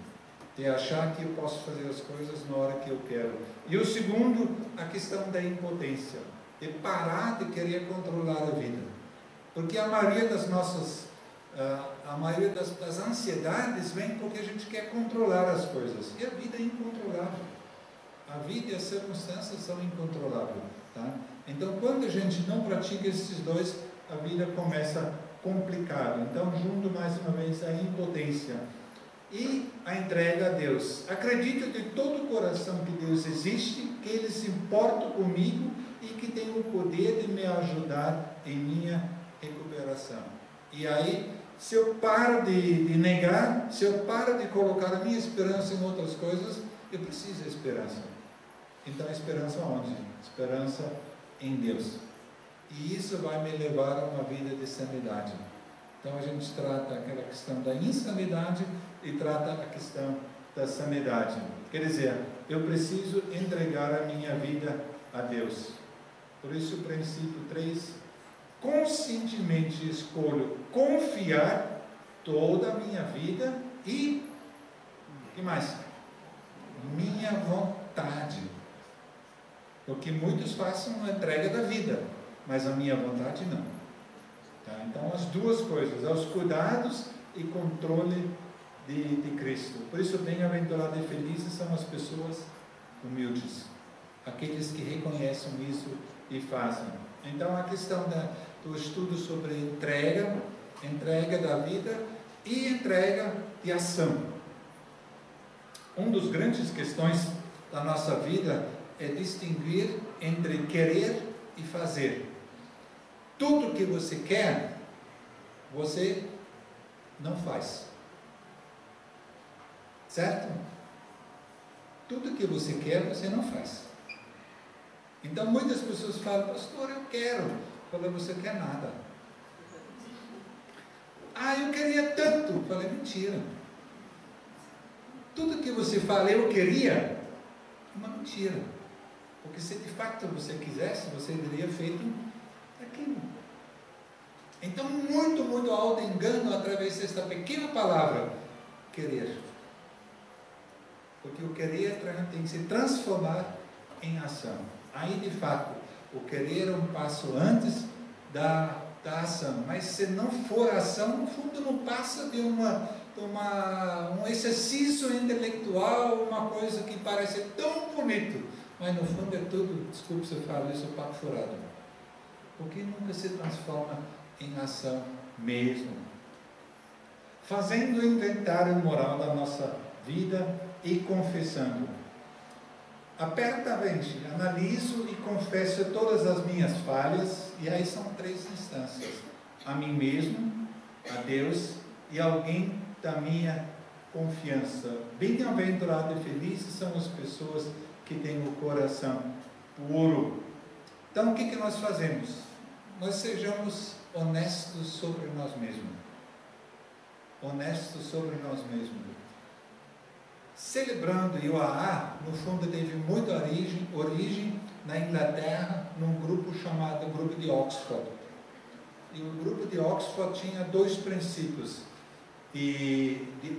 de achar que eu posso fazer as coisas na hora que eu quero. E o segundo, a questão da impotência, de parar de querer controlar a vida, porque a maioria das nossas, das ansiedades vem porque a gente quer controlar as coisas, e a vida é incontrolável, a vida e as circunstâncias são incontroláveis, tá? Então quando a gente não pratica esses dois, a vida começa complicado. Então, junto mais uma vez a impotência e a entrega a Deus. Acredito de todo o coração que Deus existe, que Ele se importa comigo e que tem o poder de me ajudar em minha recuperação. E aí, se eu paro de negar, se eu paro de colocar a minha esperança em outras coisas, eu preciso de esperança. Então, esperança onde? Esperança em Deus. E isso vai me levar a uma vida de sanidade. Então a gente trata aquela questão da insanidade e trata a questão da sanidade. Quer dizer, eu preciso entregar a minha vida a Deus. Por isso o princípio 3, conscientemente escolho confiar toda a minha vida e, o que mais? Minha vontade. O que muitos façam na entrega da vida. mas a minha vontade não. Tá? Então, as duas coisas, os cuidados e controle de Cristo. Por isso, bem-aventurados e felizes são as pessoas humildes, aqueles que reconhecem isso e fazem. Então, a questão do estudo sobre entrega da vida e entrega de ação. Uma das grandes questões da nossa vida é distinguir entre querer e fazer. Tudo que você quer, você não faz. Certo? Tudo que você quer, você não faz. Então muitas pessoas falam, pastor, eu quero. Eu falo, você quer nada. Ah, eu queria tanto. Eu falei, mentira. Tudo que você fala, eu queria, é uma mentira. Porque se de fato você quisesse, você teria feito aquilo. Então, muito auto-engano através desta pequena palavra, querer. Porque o querer tem que se transformar em ação. Aí, de fato, o querer é um passo antes da ação. Mas se não for ação, no fundo não passa de um exercício intelectual, uma coisa que parece tão bonito, mas no fundo é tudo, desculpe se eu falo isso, papo furado. Porque nunca se transforma em ação mesmo. Fazendo o inventário moral da nossa vida e confessando. Apertamente, analiso e confesso todas as minhas falhas, e aí são 3 instâncias: a mim mesmo, a Deus e alguém da minha confiança. Bem-aventurados e felizes são as pessoas que têm o coração puro. Então, o que nós fazemos? Nós sejamos honestos sobre nós mesmos. Honestos sobre nós mesmos. Celebrando IOAA, no fundo teve muita origem na Inglaterra, num grupo chamado Grupo de Oxford. E o Grupo de Oxford tinha 2 princípios,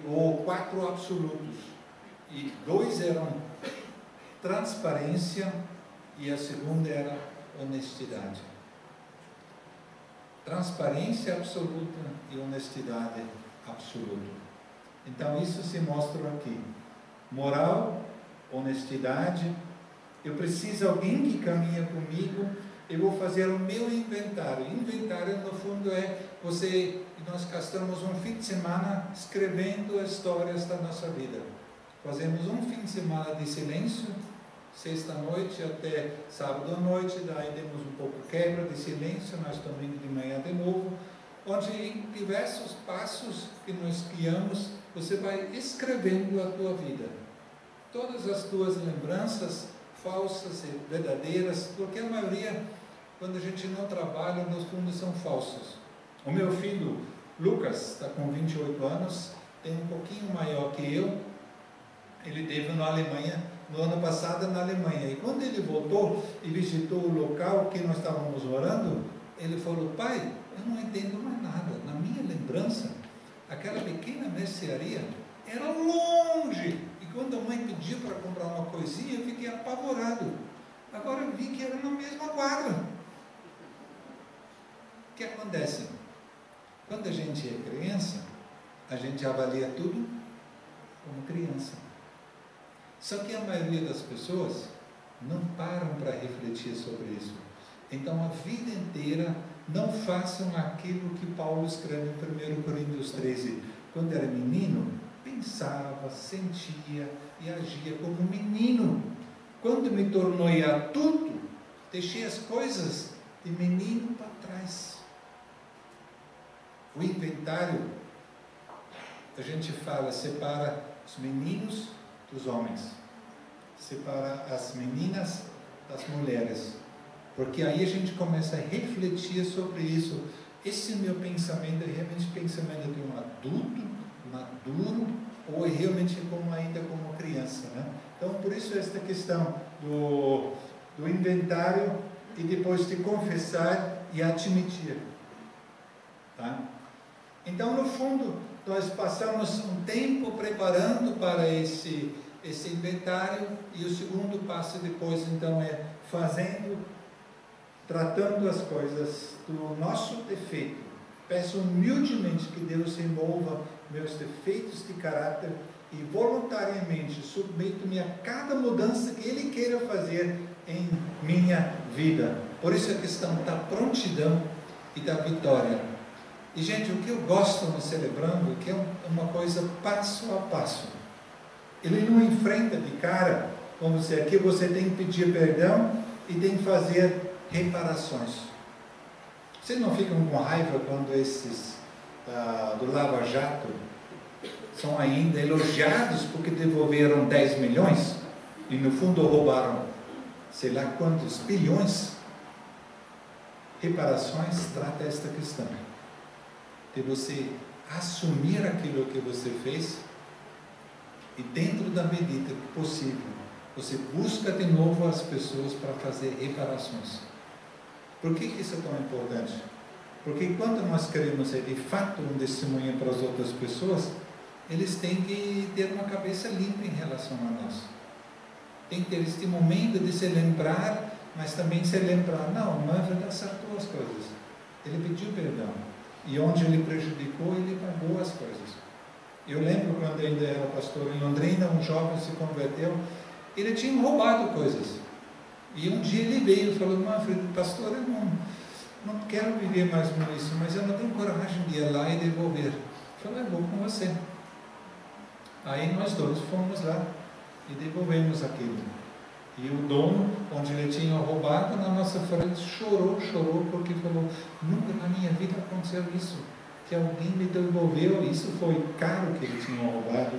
ou 4 absolutos. E 2 eram transparência e a segunda era honestidade. Transparência absoluta e honestidade absoluta. Então isso se mostra aqui. Moral, honestidade. Eu preciso de alguém que caminha comigo. Eu vou fazer o meu inventário. Inventário, no fundo, nós gastamos um fim de semana escrevendo histórias da nossa vida. Fazemos um fim de semana de silêncio, sexta-noite até sábado à noite, daí demos um pouco quebra de silêncio, nós domingo de manhã de novo, onde em diversos passos que nós guiamos, você vai escrevendo a tua vida. Todas as tuas lembranças, falsas e verdadeiras, porque a maioria, quando a gente não trabalha, no fundo são falsos. O meu filho, Lucas, está com 28 anos, tem um pouquinho maior que eu. Ele esteve na Alemanha, no ano passado na Alemanha, e quando ele voltou e visitou o local que nós estávamos orando, ele falou, pai, eu não entendo mais nada. Na minha lembrança, aquela pequena mercearia era longe, e quando a mãe pediu para comprar uma coisinha, eu fiquei apavorado. Agora eu vi que era na mesma quadra. O que acontece? Quando a gente é criança, a gente avalia tudo como criança. Só que a maioria das pessoas não param para refletir sobre isso. Então, a vida inteira, não façam aquilo que Paulo escreve em 1 Coríntios 13. Quando era menino, pensava, sentia e agia como menino. Quando me tornei adulto, deixei as coisas de menino para trás. O inventário, a gente fala, separa os meninos dos homens, separa as meninas das mulheres, porque aí a gente começa a refletir sobre isso. Esse meu pensamento é realmente pensamento de um adulto, maduro, ou é realmente ainda como criança, né? Então, por isso esta questão do inventário e depois de confessar e admitir, tá? Então, no fundo, nós passamos um tempo preparando para esse inventário, e o segundo passo depois, então, é fazendo tratando as coisas do nosso defeito. Peço humildemente que Deus remova meus defeitos de caráter e voluntariamente submeto-me a cada mudança que Ele queira fazer em minha vida. Por isso a questão da prontidão e da vitória. E gente, o que eu gosto no Celebrando é que é uma coisa passo a passo. Ele não enfrenta de cara, como se aqui você tem que pedir perdão e tem que fazer reparações. Vocês não ficam com raiva quando esses do Lava Jato são ainda elogiados porque devolveram 10 milhões e no fundo roubaram sei lá quantos bilhões? Reparações trata esta questão de você assumir aquilo que você fez e dentro da medida possível você busca de novo as pessoas para fazer reparações. Por que isso é tão importante? Porque quando nós queremos ser de fato um testemunho para as outras pessoas, eles têm que ter uma cabeça limpa em relação a nós. Tem que ter este momento de se lembrar, mas também se lembrar, não, o Manfred acertou as coisas. Ele pediu perdão. E onde ele prejudicou, ele pagou as coisas. Eu lembro quando ainda era pastor em Londrina, um jovem se converteu, ele tinha roubado coisas. E um dia ele veio e falou, Manfred, pastor, eu não quero viver mais com isso, mas eu não tenho coragem de ir lá e devolver. Eu falei, vou com você. Aí nós dois fomos lá e devolvemos aquilo. E o dono, onde ele tinha roubado, na nossa frente, chorou, porque falou, nunca na minha vida aconteceu isso, que alguém me devolveu, isso foi caro que ele tinha roubado.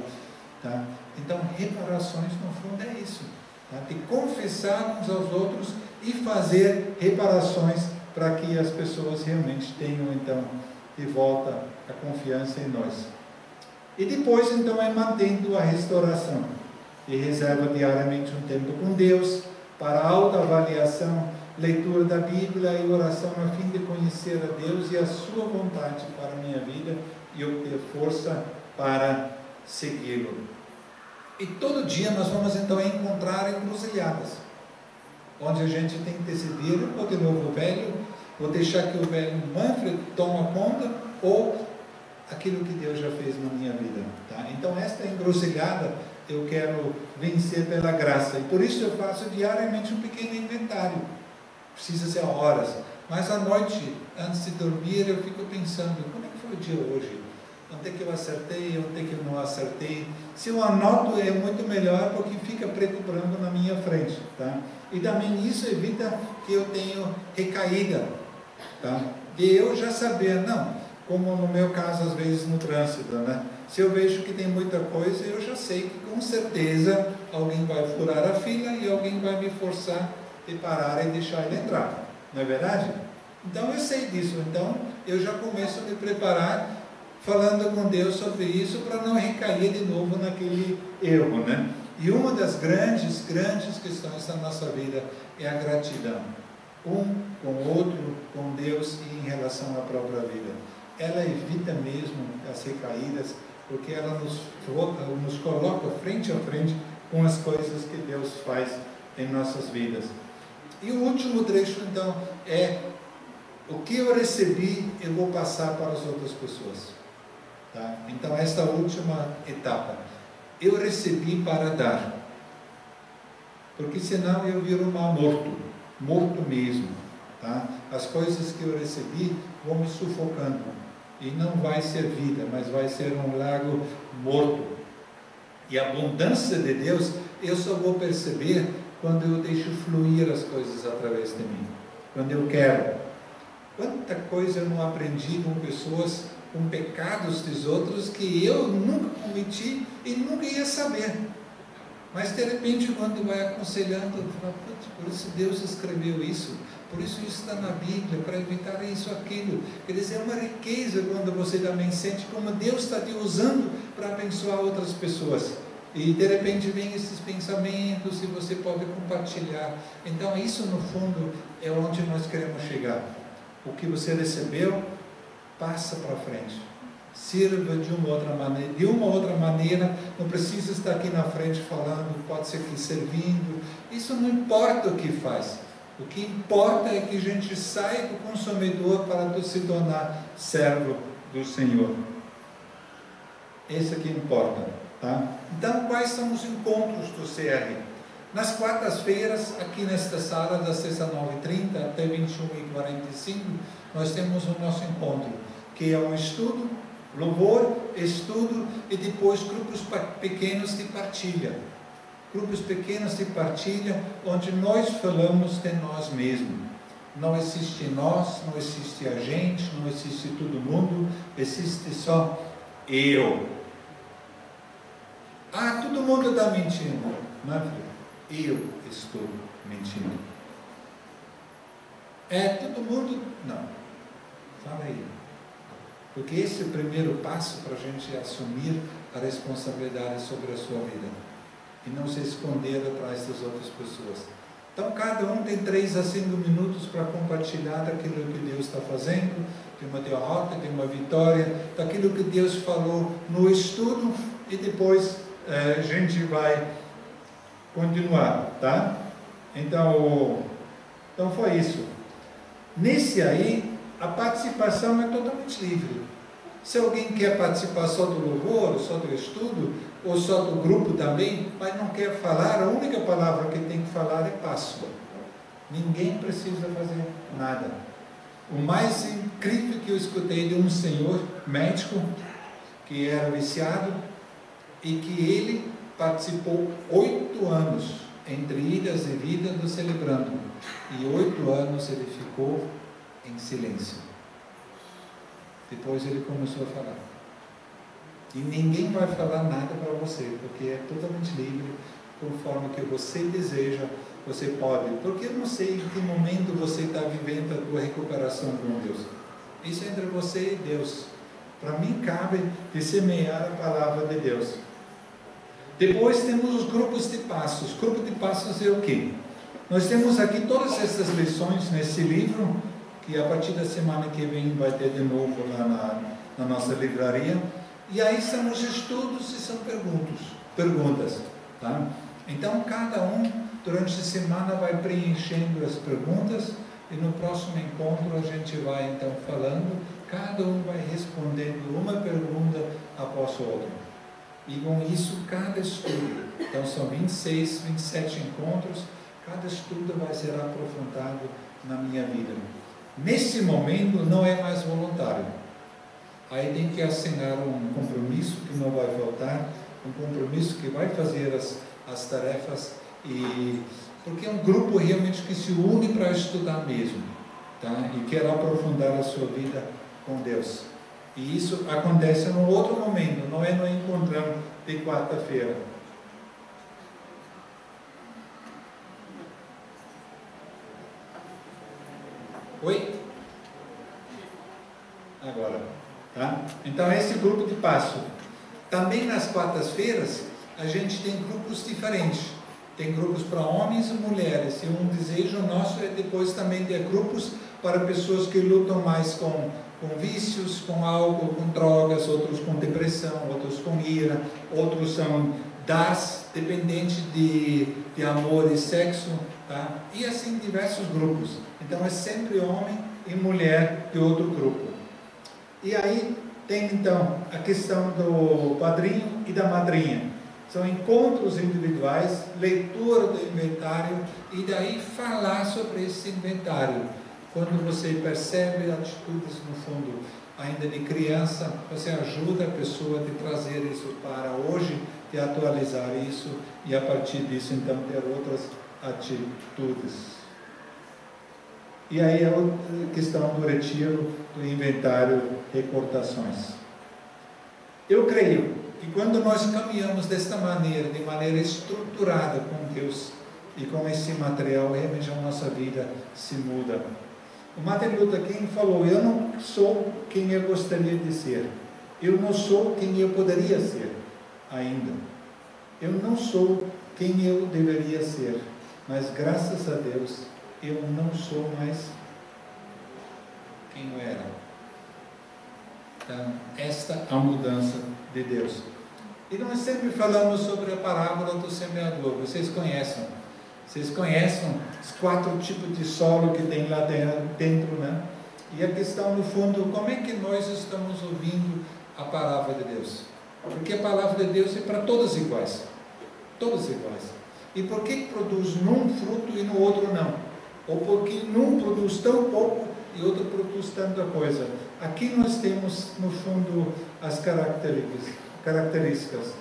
Tá? Então, reparações, no fundo, é isso. Tá? De confessar uns aos outros e fazer reparações para que as pessoas realmente tenham, então, de volta a confiança em nós. E depois, então, é mantendo a restauração. E reserva diariamente um tempo com Deus, para autoavaliação, leitura da Bíblia e oração a fim de conhecer a Deus e a sua vontade para a minha vida e obter força para segui-lo. E todo dia nós vamos então encontrar encruzilhadas, onde a gente tem que decidir, ou de novo o velho, vou deixar que o velho Manfred tome conta, ou aquilo que Deus já fez na minha vida. Tá? Então esta encruzilhada eu quero vencer pela graça, e por isso eu faço diariamente um pequeno inventário. Precisa ser horas, mas à noite, antes de dormir, eu fico pensando, como é que foi o dia hoje? Onde é que eu acertei, onde é que eu não acertei? Se eu anoto é muito melhor, porque fica preto e branco na minha frente, tá? E também isso evita que eu tenha recaída, tá? De eu já saber, não, como no meu caso às vezes no trânsito, né? Se eu vejo que tem muita coisa, eu já sei que com certeza alguém vai furar a fila e alguém vai me forçar de parar e deixar ele entrar, não é verdade? Então eu sei disso, então eu já começo a me preparar falando com Deus sobre isso para não recair de novo naquele erro, né? E uma das grandes questões da nossa vida é a gratidão, um com o outro, com Deus e em relação à própria vida. Ela evita mesmo as recaídas, porque ela nos coloca frente a frente com as coisas que Deus faz em nossas vidas. E o último trecho, então, é o que eu recebi, eu vou passar para as outras pessoas. Tá? Então, esta última etapa, eu recebi para dar, porque senão eu viro mal morto mesmo. Tá? As coisas que eu recebi vão me sufocando, e não vai ser vida, mas vai ser um lago morto. E a abundância de Deus, eu só vou perceber quando eu deixo fluir as coisas através de mim, quando eu quero. Quanta coisa eu não aprendi com pessoas, com pecados dos outros que eu nunca cometi e nunca ia saber. Mas de repente, quando vai aconselhando, fala, por isso Deus escreveu isso, por isso está na Bíblia, para evitar isso, aquilo. Quer dizer, é uma riqueza quando você também sente como Deus está te usando para abençoar outras pessoas. E de repente vem esses pensamentos e você pode compartilhar. Então isso no fundo é onde nós queremos chegar. O que você recebeu, passa para frente. Sirva de uma outra maneira, não precisa estar aqui na frente falando, pode ser que servindo, isso não importa o que faz, O que importa é que a gente saia do consumidor para se tornar servo do Senhor. Isso é que importa, tá? Então, quais são os encontros do CR? Nas quartas-feiras, aqui nesta sala, das 19h30 até 21h45, nós temos o nosso encontro, que é um estudo, louvor, estudo e depois grupos pequenos de partilha. Grupos pequenos de partilha, onde nós falamos de nós mesmos. Não existe nós, não existe a gente, não existe todo mundo, existe só eu. Ah, todo mundo está mentindo. Não, filho, eu estou mentindo. É todo mundo? Não. Fala aí. Porque esse é o primeiro passo para a gente assumir a responsabilidade sobre a sua vida. E não se esconder atrás das outras pessoas. Então, cada um tem 3 a 5 minutos para compartilhar daquilo que Deus está fazendo, de uma derrota, de uma vitória, daquilo que Deus falou no estudo, e depois a gente vai continuar, tá? Então foi isso. Nesse aí, a participação é totalmente livre. Se alguém quer participar só do louvor, só do estudo, ou só do grupo também, mas não quer falar, a única palavra que tem que falar é Páscoa. Ninguém precisa fazer nada. O mais incrível que eu escutei de um senhor médico, que era viciado, e que ele participou 8 anos, entre idas e vindas, celebrando. E 8 anos ele ficou em silêncio. Depois ele começou a falar. E ninguém vai falar nada para você, porque é totalmente livre, conforme que você deseja, você pode. Porque eu não sei em que momento você está vivendo a tua recuperação com Deus. Isso é entre você e Deus. Para mim cabe de semear a palavra de Deus. Depois temos os grupos de passos. Grupo de passos é o quê? Nós temos aqui todas essas lições nesse livro, que a partir da semana que vem vai ter de novo lá na nossa livraria. E aí são os estudos e são perguntas, tá? Então cada um durante a semana vai preenchendo as perguntas, e no próximo encontro a gente vai então falando, cada um vai respondendo uma pergunta após a outra. E com isso cada estudo, então são 26, 27 encontros, cada estudo vai ser aprofundado na minha vida. Nesse momento não é mais voluntário. Aí tem que assinar um compromisso que não vai faltar, um compromisso que vai fazer as tarefas, porque é um grupo realmente que se une para estudar mesmo, tá? E quer aprofundar a sua vida com Deus. E isso acontece num outro momento, não é no encontrão de quarta-feira. Oi? Agora, tá? Então esse grupo de passo. Também nas quartas-feiras a gente tem grupos diferentes. Tem grupos para homens e mulheres. E um desejo nosso é depois também ter grupos para pessoas que lutam mais com vícios, com álcool, com drogas, outros com depressão, outros com ira, outros são dependentes de amor e sexo, tá? E assim diversos grupos. Então é sempre homem e mulher de outro grupo. E aí tem então a questão do padrinho e da madrinha. São encontros individuais, leitura do inventário e daí falar sobre esse inventário. Quando você percebe atitudes no fundo ainda de criança, você ajuda a pessoa a trazer isso para hoje, de atualizar isso e a partir disso então ter outras atitudes. E aí é a questão do retiro, do inventário, recordações. Eu creio que quando nós caminhamos desta maneira, de maneira estruturada com Deus e com esse material, realmente a nossa vida se muda. O Martin Luther King falou: eu não sou quem eu gostaria de ser, eu não sou quem eu poderia ser ainda, eu não sou quem eu deveria ser, mas graças a Deus eu não sou mais quem eu era. Então, esta é a mudança de Deus. E nós sempre falamos sobre a parábola do semeador, vocês conhecem. Vocês conhecem os 4 tipos de solo que tem lá dentro, né? E a questão, no fundo, como é que nós estamos ouvindo a palavra de Deus? Porque a palavra de Deus é para todos iguais. Todos iguais. E por que produz num fruto e no outro não? Ou porque num produz tão pouco e outro produz tanta coisa? Aqui nós temos, no fundo, as características.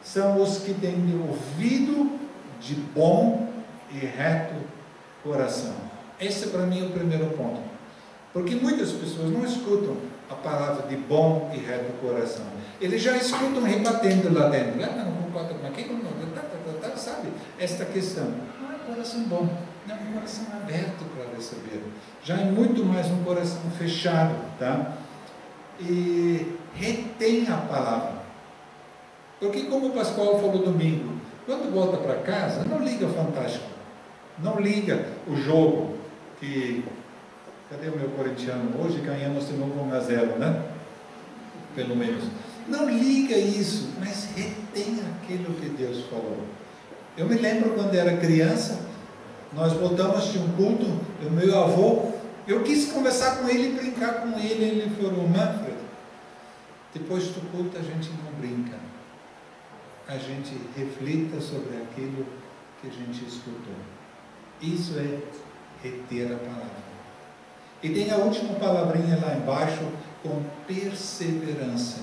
São os que têm ouvido de bom e reto coração. Esse para mim é o primeiro ponto. Porque muitas pessoas não escutam a palavra de bom e reto coração. Eles já escutam rebatendo lá dentro. Não concordo com aquilo, sabe? Esta questão. Não é um coração bom, não é um coração aberto para receber. Já é muito mais um coração fechado, tá? E retém a palavra. Porque como o Pascoal falou domingo, quando volta para casa, não liga o Fantástico. Não liga o jogo que... Cadê o meu corintiano? Hoje ganhamos de novo 1-0, né? Pelo menos. Não liga isso, mas retém aquilo que Deus falou. Eu me lembro quando era criança, nós voltamos de um culto, o meu avô, eu quis conversar com ele, brincar com ele, ele falou, Manfred, depois do culto a gente não brinca, a gente reflita sobre aquilo que a gente escutou. Isso é reter a palavra. E tem a última palavrinha lá embaixo, com perseverança.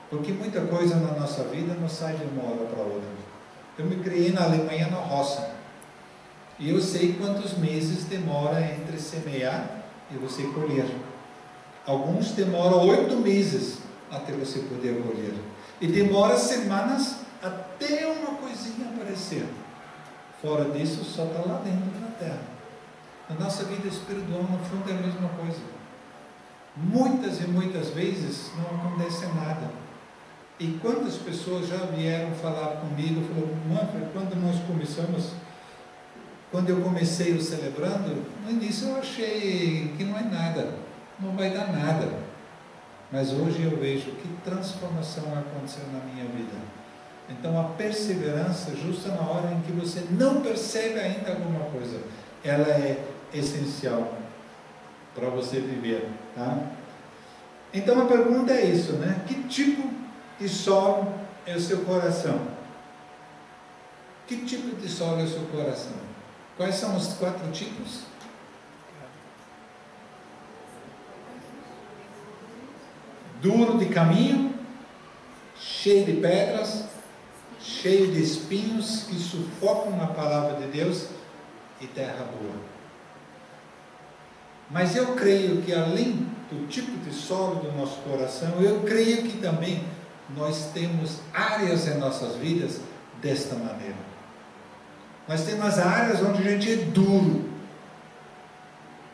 Porque muita coisa na nossa vida não sai de uma hora para outra. Eu me criei na Alemanha, na roça. E eu sei quantos meses demora entre semear e você colher. Alguns demoram 8 meses até você poder colher. E demora semanas até uma coisinha aparecer. Fora disso, só está lá dentro da terra. Na nossa vida espiritual, no fundo, é a mesma coisa. Muitas e muitas vezes não acontece nada. E quantas pessoas já vieram falar comigo, falaram, Manfred, quando nós começamos, quando eu comecei o celebrando, no início eu achei que não é nada, não vai dar nada. Mas hoje eu vejo que transformação aconteceu na minha vida. Então a perseverança, justo na hora em que você não percebe ainda alguma coisa, ela é essencial para você viver, tá? Então a pergunta é isso, né? Que tipo de solo é o seu coração? Que tipo de solo é o seu coração? Quais são os 4 tipos? Duro de caminho, cheio de pedras, cheio de espinhos que sufocam a palavra de Deus, e terra boa. Mas eu creio que além do tipo de solo do nosso coração, eu creio que também nós temos áreas em nossas vidas desta maneira. Nós temos áreas onde a gente é duro.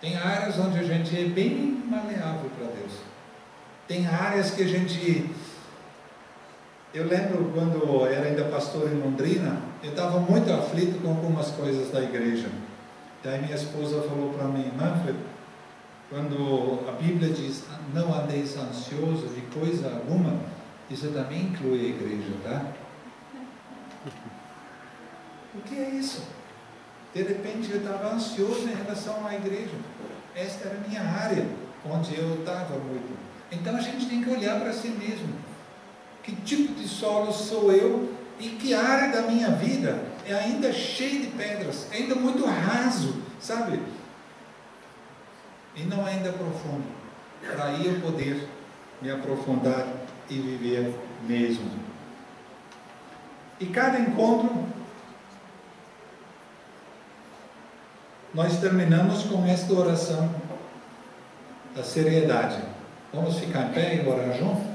Tem áreas onde a gente é bem maleável para Deus. Tem áreas que a gente... Eu lembro quando eu era ainda pastor em Londrina, eu estava muito aflito com algumas coisas da igreja. Daí minha esposa falou para mim, Manfred, quando a Bíblia diz, não andeis ansioso de coisa alguma, isso também inclui a igreja, tá? O que é isso? De repente eu estava ansioso em relação à igreja. Esta era a minha área, onde eu estava muito. Então a gente tem que olhar para si mesmo. Que tipo de solo sou eu e que área da minha vida é ainda cheia de pedras, é ainda muito raso, sabe? E não ainda profundo, para aí eu poder me aprofundar e viver mesmo. E cada encontro nós terminamos com esta oração da seriedade. Vamos ficar em pé e orar junto?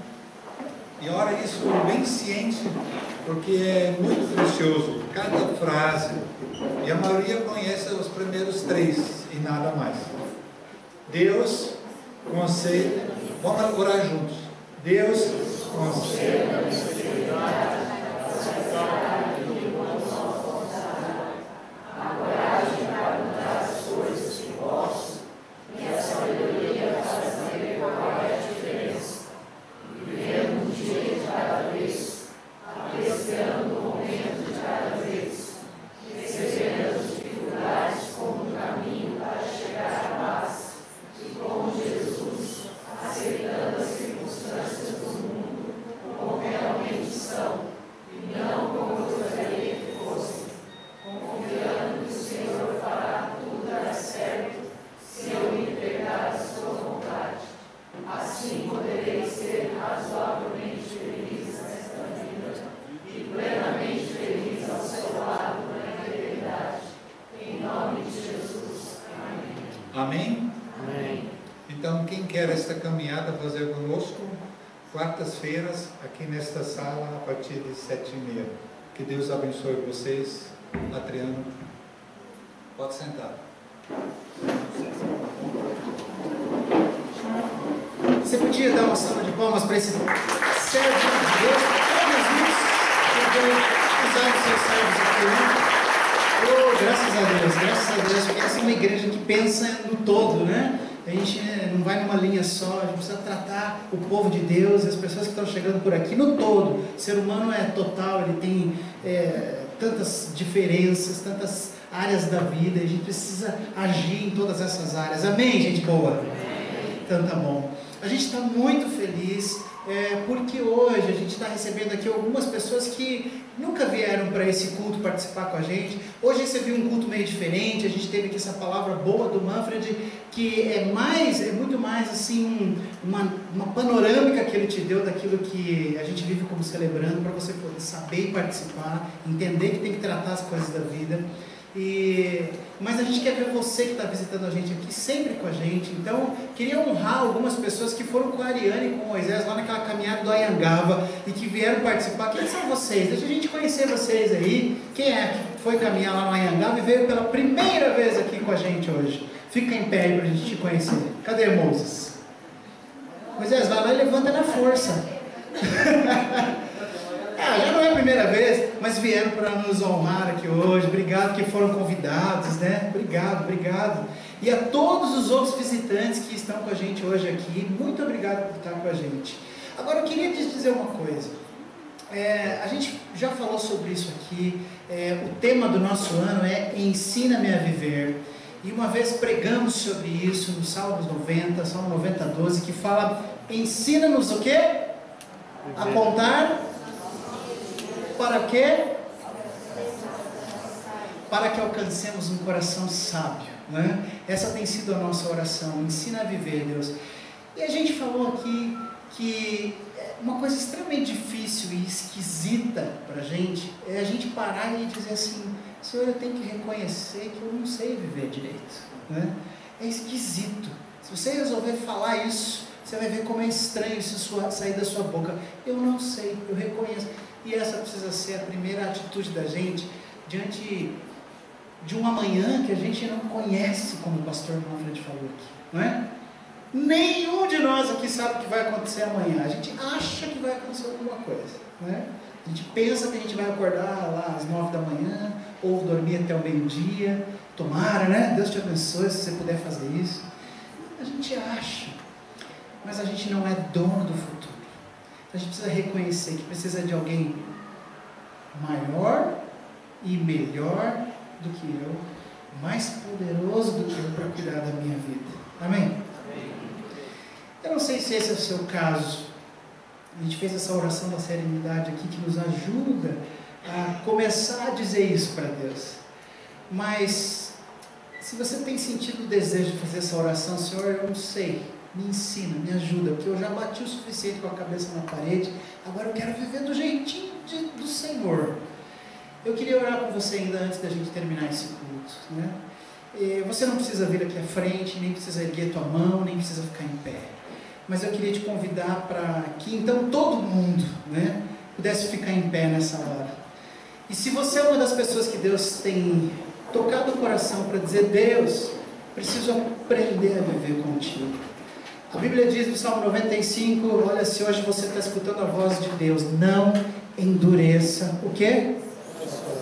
E ora isso bem ciente, porque é muito precioso, cada frase. E a maioria conhece os primeiros 3 e nada mais. Deus concede, vamos orar juntos. Deus concede. Apreciando o momento de cada vez, Amém? Amém. Então, quem quer esta caminhada fazer conosco, quartas-feiras, aqui nesta sala, a partir de 7h30. Que Deus abençoe vocês. Adriano, pode sentar. Você podia dar uma salva de palmas para esse servo de Deus, que veio usar os seus servos aqui, né? Oh, graças a Deus, porque essa é uma igreja que pensa no todo, né? A gente não vai numa linha só, a gente precisa tratar o povo de Deus, as pessoas que estão chegando por aqui no todo. O ser humano é total, ele tem tantas diferenças, tantas áreas da vida, e a gente precisa agir em todas essas áreas. Amém, gente boa? Amém. Então tá bom. A gente está muito feliz porque hoje a gente está recebendo aqui algumas pessoas que nunca vieram para esse culto participar com a gente. Hoje você viu um culto meio diferente, a gente teve aqui essa palavra boa do Manfred, que é muito mais assim uma panorâmica que ele te deu daquilo que a gente vive como celebrando, para você poder saber e participar, entender que tem que tratar as coisas da vida. Mas a gente quer ver você que está visitando a gente aqui, sempre com a gente. Então, queria honrar algumas pessoas que foram com a Ariane e com o Moisés lá naquela caminhada do Anhangaba e que vieram participar. Quem são vocês? Deixa a gente conhecer vocês aí. Quem é que foi caminhar lá no Anhangaba e veio pela primeira vez aqui com a gente hoje? Fica em pé aí para a gente te conhecer. Cadê Moisés? Moisés, vai lá e levanta na força. Já não é a primeira vez, mas vieram para nos honrar aqui hoje. Obrigado que foram convidados, né? Obrigado. E a todos os outros visitantes que estão com a gente hoje aqui, muito obrigado por estar com a gente. Agora eu queria te dizer uma coisa. A gente já falou sobre isso aqui. O tema do nosso ano é Ensina-me a Viver. E uma vez pregamos sobre isso no Salmos 90, Salmo 90, 12, que fala: ensina-nos o quê? A contar. Para quê? Para que alcancemos um coração sábio, né? Essa tem sido a nossa oração. Ensina a viver, Deus. E a gente falou aqui que uma coisa extremamente difícil e esquisita para a gente é a gente parar e dizer assim: Senhor, eu tenho que reconhecer que eu não sei viver direito, né? É esquisito. Se você resolver falar isso, você vai ver como é estranho isso sair da sua boca. Eu não sei, eu reconheço. E essa precisa ser a primeira atitude da gente diante de um amanhã que a gente não conhece, como o pastor Manfred falou aqui, não é? Nenhum de nós aqui sabe o que vai acontecer amanhã. A gente acha que vai acontecer alguma coisa, não é? A gente pensa que a gente vai acordar lá às 9 da manhã, ou dormir até o meio-dia. Tomara, né? Deus te abençoe se você puder fazer isso. A gente acha, mas a gente não é dono do futuro. A gente precisa reconhecer que precisa de alguém maior e melhor do que eu, mais poderoso do que eu para cuidar da minha vida. Amém? Amém? Eu não sei se esse é o seu caso. A gente fez essa oração da serenidade aqui que nos ajuda a começar a dizer isso para Deus. Mas se você tem sentido o desejo de fazer essa oração: Senhor, eu não sei, me ensina, me ajuda, porque eu já bati o suficiente com a cabeça na parede, agora eu quero viver do jeitinho do Senhor. Eu queria orar por você ainda antes da gente terminar esse culto, né? Você não precisa vir aqui à frente, nem precisa erguer tua mão, nem precisa ficar em pé, mas eu queria te convidar para que então todo mundo, né, pudesse ficar em pé nessa hora. E se você é uma das pessoas que Deus tem tocado o coração para dizer: Deus, preciso aprender a viver contigo. A Bíblia diz no Salmo 95, olha, se hoje você está escutando a voz de Deus, não endureça o quê?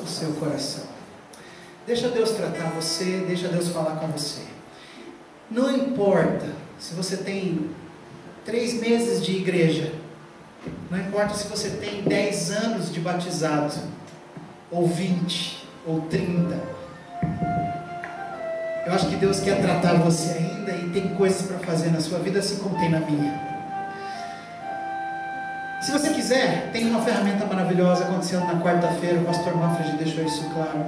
O seu coração. Deixa Deus tratar você, deixa Deus falar com você. Não importa se você tem 3 meses de igreja, não importa se você tem 10 anos de batizado, ou 20, ou 30. Eu acho que Deus quer tratar você ainda e tem coisas para fazer na sua vida, assim como tem na minha. Se você quiser, tem uma ferramenta maravilhosa acontecendo na quarta-feira, o pastor Manfred deixou isso claro.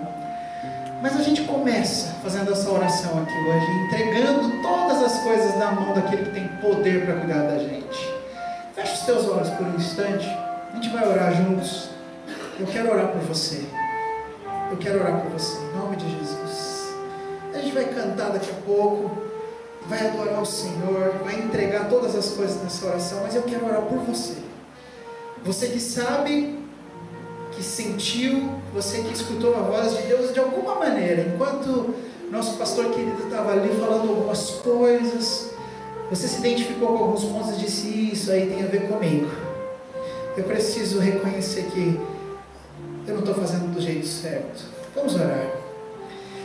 Mas a gente começa fazendo essa oração aqui hoje, entregando todas as coisas na mão daquele que tem poder para cuidar da gente. Feche os teus olhos por um instante, a gente vai orar juntos. Eu quero orar por você. Eu quero orar por você, em nome de Jesus. A gente vai cantar daqui a pouco, vai adorar o Senhor, vai entregar todas as coisas nessa oração, mas eu quero orar por você. Você que sabe, que sentiu, você que escutou a voz de Deus de alguma maneira, enquanto nosso pastor querido estava ali falando algumas coisas, você se identificou com alguns pontos e disse: isso aí tem a ver comigo. Eu preciso reconhecer que eu não estou fazendo do jeito certo. Vamos orar.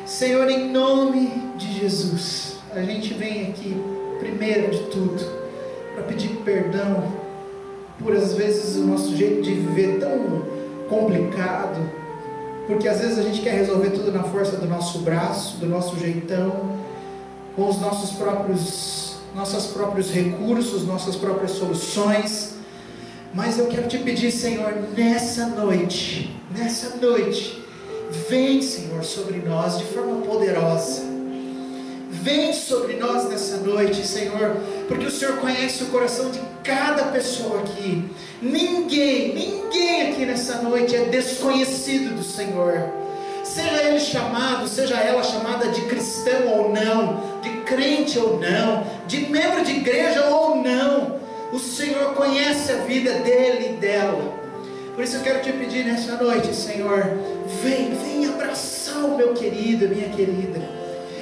Senhor, em nome de Jesus, a gente vem aqui, primeiro de tudo, para pedir perdão por às vezes o nosso jeito de viver tão complicado, porque às vezes a gente quer resolver tudo na força do nosso braço, do nosso jeitão, com os nossos próprios recursos, nossas próprias soluções. Mas eu quero te pedir, Senhor, nessa noite, vem, Senhor, sobre nós de forma poderosa. Vem sobre nós nessa noite, Senhor, porque o Senhor conhece o coração de cada pessoa aqui. Ninguém aqui nessa noite é desconhecido do Senhor. Seja ele chamado, seja ela chamada de cristão ou não, de crente ou não, de membro de igreja ou não, o Senhor conhece a vida dele e dela. Por isso eu quero te pedir nessa noite, Senhor, vem abraçar o meu querido, a minha querida,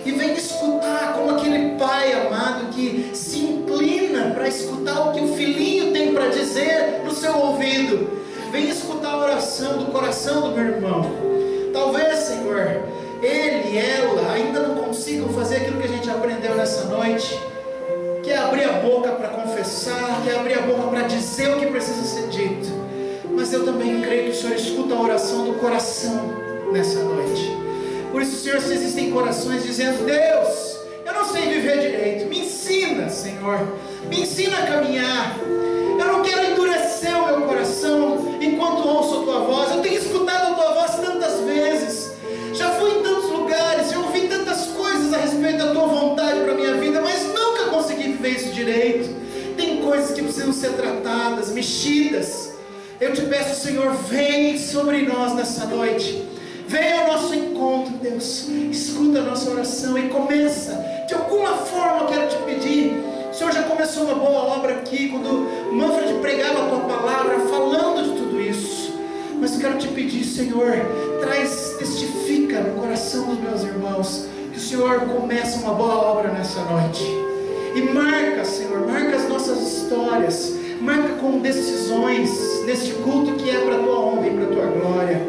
e vem escutar como aquele pai amado que se inclina para escutar o que o filhinho tem para dizer no seu ouvido. Vem escutar a oração do coração do meu irmão. Talvez, Senhor, ele, ela ainda não consigam fazer aquilo que a gente aprendeu nessa noite, que é abrir a boca para confessar, que é abrir a boca para dizer o que precisa ser dito. Mas eu também creio que o Senhor escuta a oração do coração nessa noite. Por isso, Senhor, se existem corações dizendo: Deus, eu não sei viver direito, me ensina, Senhor, me ensina a caminhar. Eu não quero endurecer o meu coração enquanto ouço a Tua voz. Eu tenho escutado a Tua voz tantas vezes, já fui em tantos lugares, já ouvi tantas coisas a respeito da Tua vontade para a minha vida, mas nunca consegui viver isso direito. Tem coisas que precisam ser tratadas, mexidas. Eu te peço, Senhor, vem sobre nós nessa noite. Vem ao nosso encontro, Deus. Escuta a nossa oração e começa. De alguma forma eu quero te pedir. O Senhor já começou uma boa obra aqui, quando o Manfred pregava a Tua palavra, falando de tudo isso. Mas eu quero te pedir, Senhor, testifica no coração dos meus irmãos, que o Senhor começa uma boa obra nessa noite. E marca, Senhor, marca as nossas histórias, marca com decisões neste culto que é para a Tua honra e para a Tua glória.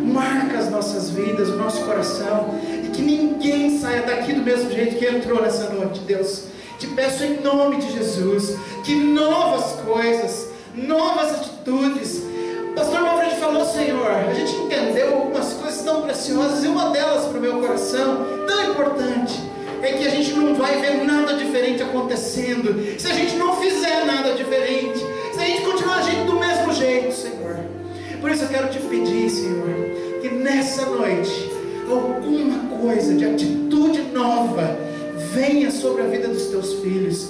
Marca as nossas vidas, o nosso coração, e que ninguém saia daqui do mesmo jeito que entrou nessa noite, Deus. Te peço em nome de Jesus, que novas coisas, novas atitudes. O pastor Manfred falou, Senhor, a gente entendeu algumas coisas tão preciosas, e uma delas para o meu coração, tão importante, é que a gente não vai ver nada diferente acontecendo se a gente não fizer nada diferente, se a gente continuar agindo do mesmo jeito, Senhor. Por isso eu quero te pedir, Senhor, que nessa noite alguma coisa de atitude nova venha sobre a vida dos Teus filhos.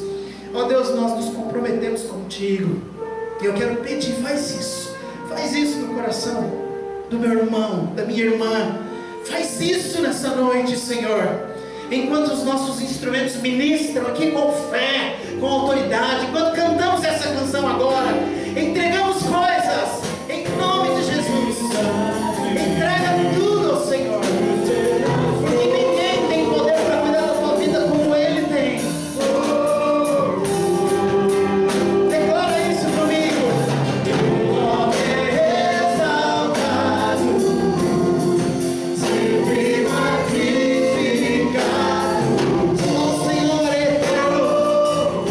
Ó Deus, nós nos comprometemos contigo, e eu quero pedir, faz isso no coração do meu irmão, da minha irmã. Faz isso nessa noite, Senhor. Enquanto os nossos instrumentos ministram aqui com fé, com autoridade, enquanto cantamos essa canção agora, entregamos coisas em nome de Jesus. Entrega tudo ao Senhor, porque ninguém tem poder para cuidar da tua vida como Ele tem. Declara isso comigo. O nome é exaltado, sempre magnificado. O Senhor eterno,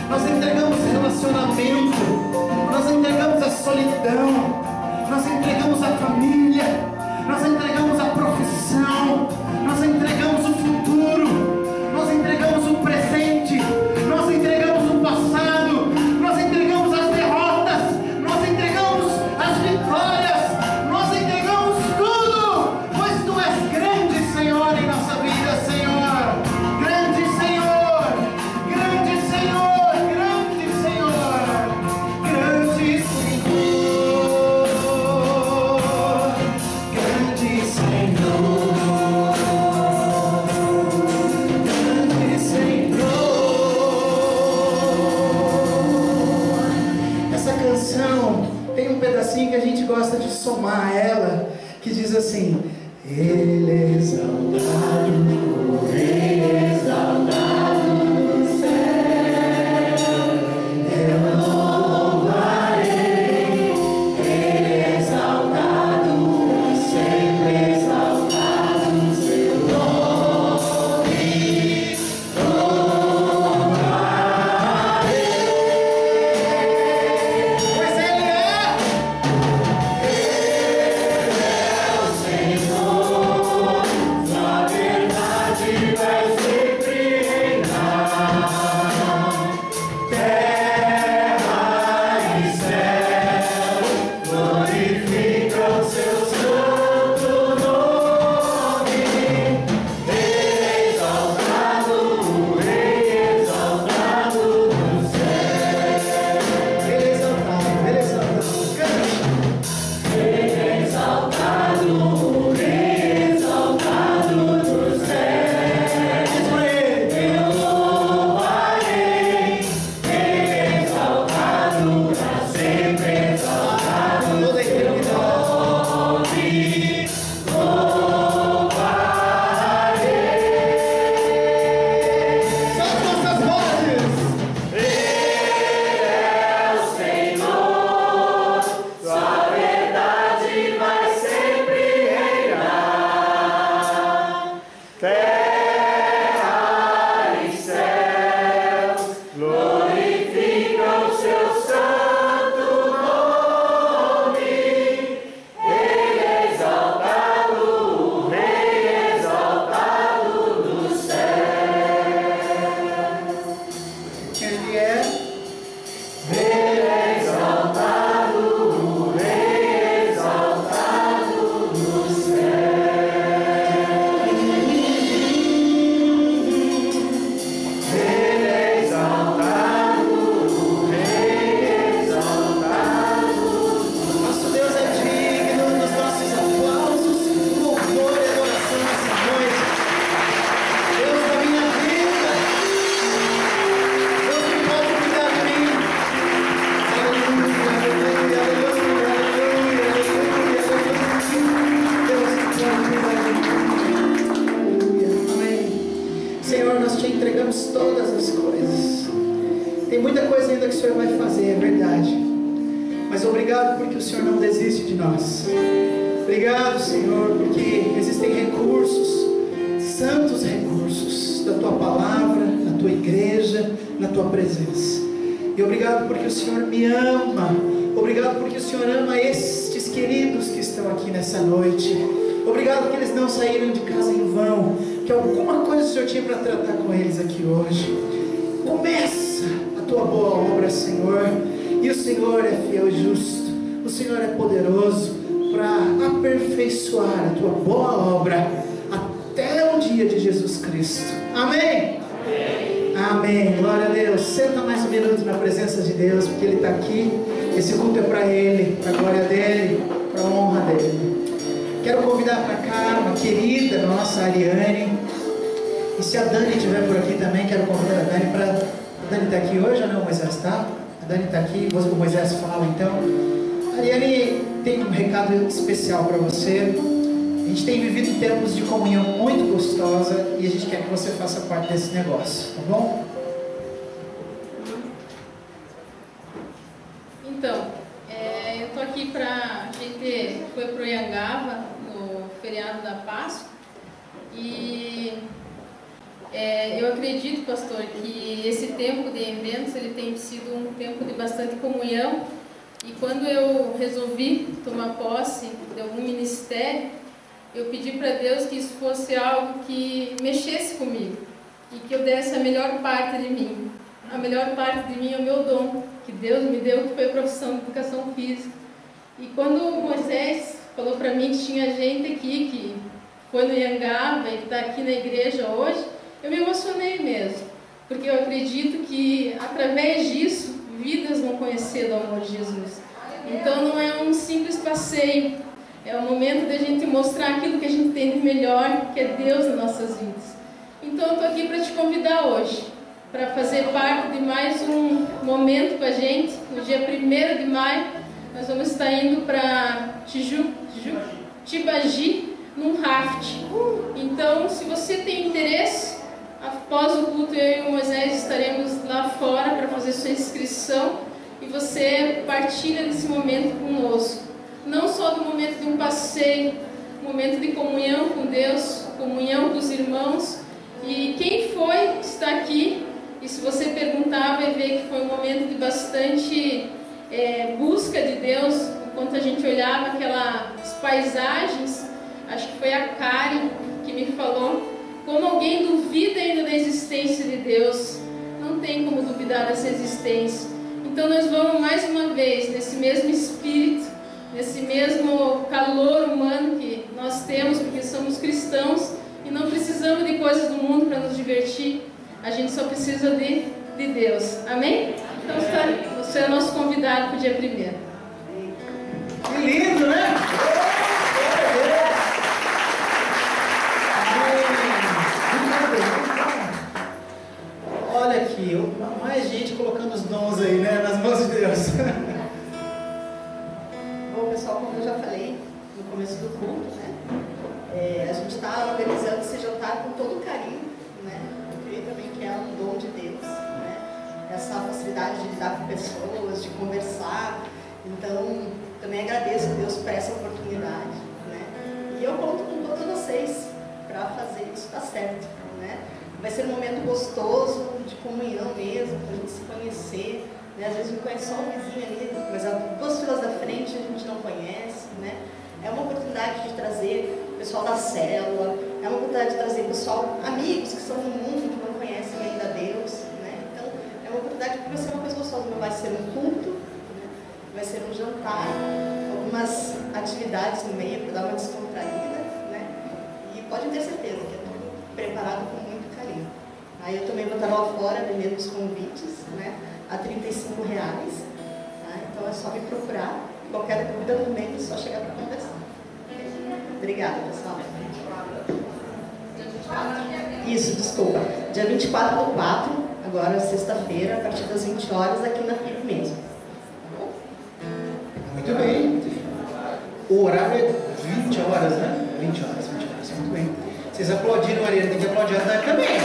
nós entregamos relacionamento, nós entregamos a solidão, nós entregamos a família, nós entregamos a profissão, nós entregamos o futuro, nós entregamos o presente, nós entregamos o passado, nós entregamos as derrotas, nós entregamos as vitórias, nós entregamos tudo, pois Tu és grande, Senhor, em nossa vida, Senhor. Grande Senhor, grande Senhor, grande Senhor, grande Senhor, grande Senhor, grande Senhor. Essa canção tem um pedacinho que a gente gosta de somar a ela, que diz assim: Ele é exaltado, o Rei é exaltado no céu, eu louvarei. Ele é exaltado, sempre exaltado, seu nome louvarei. Pois Ele é o Senhor, sua verdade vai sempre reinar. Terra e céu glorificam seu santo nome. Exaltado, o Rei exaltado no céu. Ele é exaltado, Ele é exaltado. Ele é exaltado, o Rei exaltado no céu. Diz pra Ele: eu louvarei. Ele é exaltado, pra sempre exaltado. Toda a eternidade. Louvarei. Só as nossas vozes. Ele é o Senhor, sua verdade vai sempre reinar. Terra e céus glorificam seu santo nome. Ele é exaltado, o Rei exaltado no céu. Ele é exaltado, o Rei exaltado no céu. Ele é exaltado, o Rei exaltado. Nosso Deus é digno dos nossos aplausos, louvor e adoração nessa noite. Deus da minha vida, Deus que pode cuidar de mim. Aleluia, aleluia, aleluia, aleluia, aleluia, Deus que pode cuidar de mim. Aleluia, amém. Senhor, nós te entregamos todas as coisas. Tem muita coisa ainda que o Senhor vai fazer, é verdade. Mas obrigado porque o Senhor não desiste de nós. Obrigado, Senhor, porque existem recursos, santos recursos da Tua palavra, na Tua igreja, na Tua presença. E obrigado porque o Senhor me ama. Obrigado porque o Senhor ama estes queridos que estão aqui nessa noite. Obrigado porque eles não saíram de casa em vão, que alguma coisa o Senhor tinha para tratar com eles aqui hoje. Começa a Tua boa obra, Senhor. E o Senhor é fiel e justo. O Senhor é poderoso para aperfeiçoar a Tua boa obra até o dia de Jesus Cristo. Amém? Amém. Glória a Deus. Senta mais um minuto na presença de Deus, porque Ele está aqui. Esse culto é para Ele, para a glória dEle, para a honra dEle. Quero convidar para cá uma querida nossa, Ariane. E se a Dani estiver por aqui também, quero convidar a Dani para... A Dani está aqui hoje ou não, Moisés? Tá? A Dani está aqui, o Moisés fala então. A Ariane tem um recado especial para você. A gente tem vivido tempos de comunhão muito gostosa e a gente quer que você faça parte desse negócio, tá bom? Então, eu estou aqui para... A gente foi para o Iangava no feriado da Páscoa e Eu acredito, pastor, que esse tempo de eventos ele tem sido um tempo de bastante comunhão. E quando eu resolvi tomar posse de algum ministério, eu pedi para Deus que isso fosse algo que mexesse comigo e que eu desse a melhor parte de mim. A melhor parte de mim é o meu dom, que Deus me deu, que foi a profissão de educação física. E quando Moisés falou para mim que tinha gente aqui que foi no Iangaba e que está aqui na igreja hoje, eu me emocionei mesmo, porque eu acredito que através disso vidas vão conhecer do amor de Jesus. Então não é um simples passeio, é o momento da gente mostrar aquilo que a gente tem de melhor, que é Deus nas nossas vidas. Então eu estou aqui para te convidar hoje, para fazer parte de mais um momento com a gente. No dia 1º de maio, nós vamos estar indo para Tibagi, num raft. Então, se você tem interesse, após o culto, eu e o Moisés estaremos lá fora para fazer sua inscrição e você partilha desse momento conosco. Não só do momento de um passeio, momento de comunhão com Deus, comunhão com os irmãos. E quem foi está aqui, e se você perguntar, vai ver que foi um momento de bastante busca de Deus, enquanto a gente olhava aquelas paisagens. Acho que foi a Karen que me falou, como alguém duvida ainda da existência de Deus, não tem como duvidar dessa existência. Então nós vamos mais uma vez, nesse mesmo espírito, nesse mesmo calor humano que nós temos, porque somos cristãos e não precisamos de coisas do mundo para nos divertir, a gente só precisa de Deus. Amém? Então você é nosso convidado para o dia 1º. Que lindo, né? Olha aqui, mais gente colocando os dons aí, né, nas mãos de Deus. Bom, pessoal, como eu já falei no começo do culto, né, a gente está organizando esse jantar com todo carinho, né, eu creio também que é um dom de Deus, né, essa facilidade de lidar com pessoas, de conversar. Então, também agradeço a Deus por essa oportunidade, né, e eu conto com todos vocês para fazer isso dar certo, né. Vai ser um momento gostoso, de comunhão mesmo, para a gente se conhecer, né? Às vezes a gente conhece só o vizinho ali, mas há 2 filas da frente a gente não conhece, né? É uma oportunidade de trazer o pessoal da célula, é uma oportunidade de trazer pessoal, amigos que são no mundo, que não conhecem ainda Deus, né? Então, é uma oportunidade que vai ser uma coisa gostosa, não vai ser um culto, né? Vai ser um jantar, algumas atividades no meio para dar uma descontraída, né? E podem ter certeza que é tudo preparado com muito carinho. Aí eu também vou estar lá fora vendendo os convites, né, a R$35, tá? Então é só me procurar, qualquer dúvida no meio, é só chegar para conversar. Obrigada, pessoal. Isso, desculpa. Dia 24/4, agora sexta-feira, a partir das 20 horas, aqui na PIB mesmo. Tá bom? Muito bem. O horário é 20 horas, né? 20 horas, muito bem. Vocês aplaudiram, Mariana, tem que aplaudir a Dani também.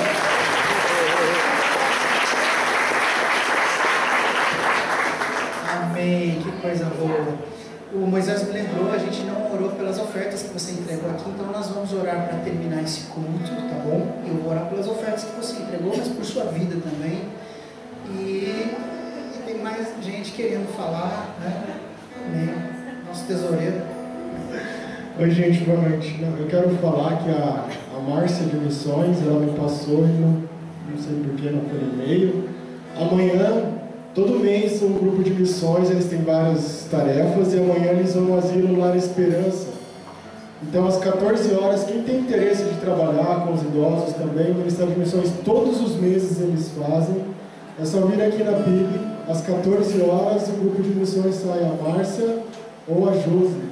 Amém, que coisa boa. O Moisés me lembrou, a gente não orou pelas ofertas que você entregou aqui, então nós vamos orar para terminar esse culto, tá bom? Eu vou orar pelas ofertas que você entregou, mas por sua vida também. E tem mais gente querendo falar, né? Amém. Nosso tesoureiro. Oi, gente, boa noite. Eu quero falar que a Márcia de Missões, ela me passou, não sei porquê, não foi e-mail. Amanhã, todo mês, um grupo de missões, eles têm várias tarefas, e amanhã eles vão ao Asilo Lar Esperança. Então, às 14 horas, quem tem interesse de trabalhar com os idosos também, o Ministério de Missões, todos os meses eles fazem. É só vir aqui na PIB, às 14 horas, o grupo de missões sai a Márcia ou a Josi.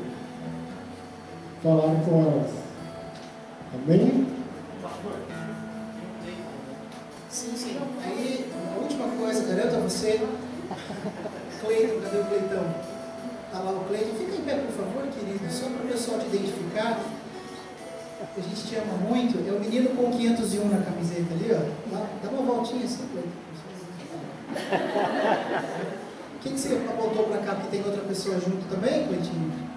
Falar com elas. Amém? Sim. Aí, a última coisa, garanto a você, Cleiton, cadê o Cleitão? Tá lá o Cleiton. Fica em pé, por favor, querido, só para o pessoal te identificar. A gente te ama muito. É o menino com 501 na camiseta ali, ó. Lá, dá uma voltinha assim, Cleiton. Quem que você apontou para cá? Porque tem outra pessoa junto também, Cleitinho?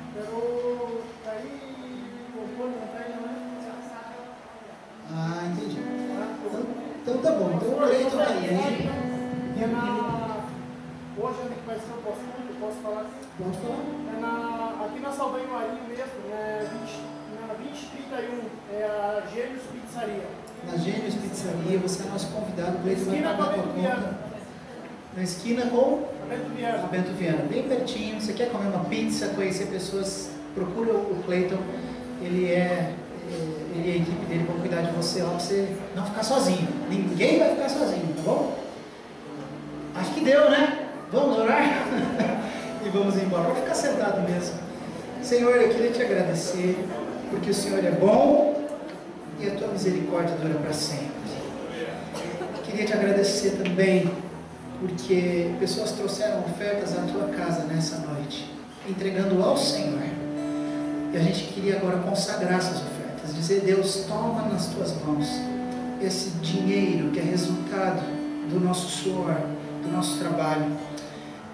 Ah, entendi. Então, Então tá bom, então o Cleiton vai ler. Hoje vai ser o pós-culto, posso falar? Pode falar. Aqui na Saldanha Marinho mesmo, na 2031, é a Gêmeos Pizzaria. Na Gêmeos Pizzaria, você é nosso convidado, o Cleiton vai Esquina pagar com a a tua Bento conta. Viana. Na esquina com A Bento Viana. a Bento Viana, bem pertinho. Você quer comer uma pizza, conhecer pessoas, procura o Cleiton. Ele e a equipe dele vão cuidar de você lá pra você não ficar sozinho. Ninguém vai ficar sozinho, tá bom? Acho que deu, né? Vamos orar? E vamos embora. Vamos ficar sentado mesmo. Senhor, eu queria te agradecer, porque o Senhor é bom e a tua misericórdia dura para sempre. Queria te agradecer também, porque pessoas trouxeram ofertas à tua casa nessa noite, entregando ao Senhor. E a gente queria agora consagrar essas ofertas, dizer: Deus, toma nas tuas mãos esse dinheiro que é resultado do nosso suor, do nosso trabalho,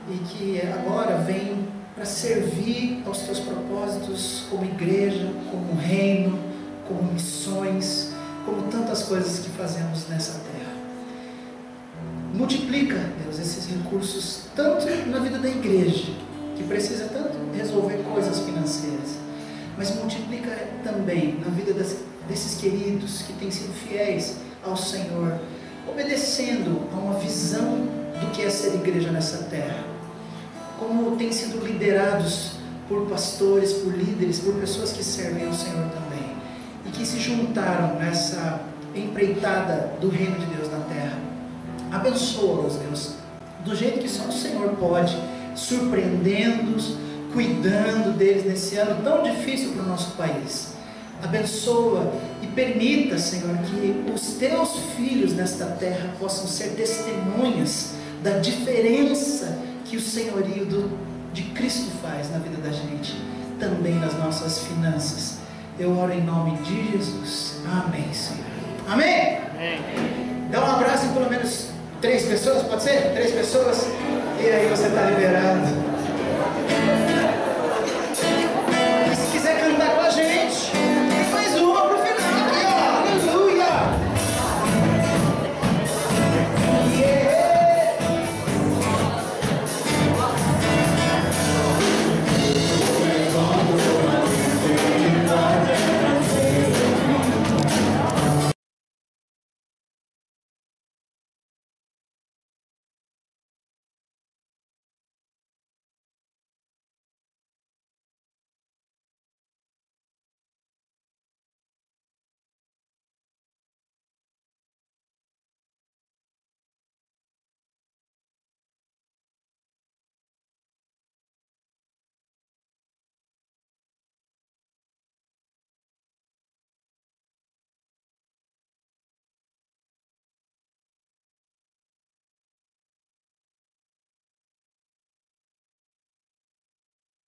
e que agora vem para servir aos teus propósitos como igreja, como reino, como missões, como tantas coisas que fazemos nessa terra. Multiplica, Deus, esses recursos tanto na vida da igreja, que precisa tanto resolver coisas financeiras, mas multiplica também na vida desses queridos que têm sido fiéis ao Senhor, obedecendo a uma visão do que é ser igreja nessa terra, como têm sido liderados por pastores, por líderes, por pessoas que servem ao Senhor também, e que se juntaram nessa empreitada do reino de Deus na terra. Abençoa-os, Deus, do jeito que só o Senhor pode, surpreendendo-os, cuidando deles nesse ano tão difícil para o nosso país. Abençoa e permita, Senhor, que os teus filhos nesta terra possam ser testemunhas da diferença que o senhorio de Cristo faz na vida da gente, também nas nossas finanças. Eu oro em nome de Jesus. Amém, Senhor. Amém? Amém. Dá um abraço em pelo menos 3 pessoas, pode ser? 3 pessoas? E aí você está liberado.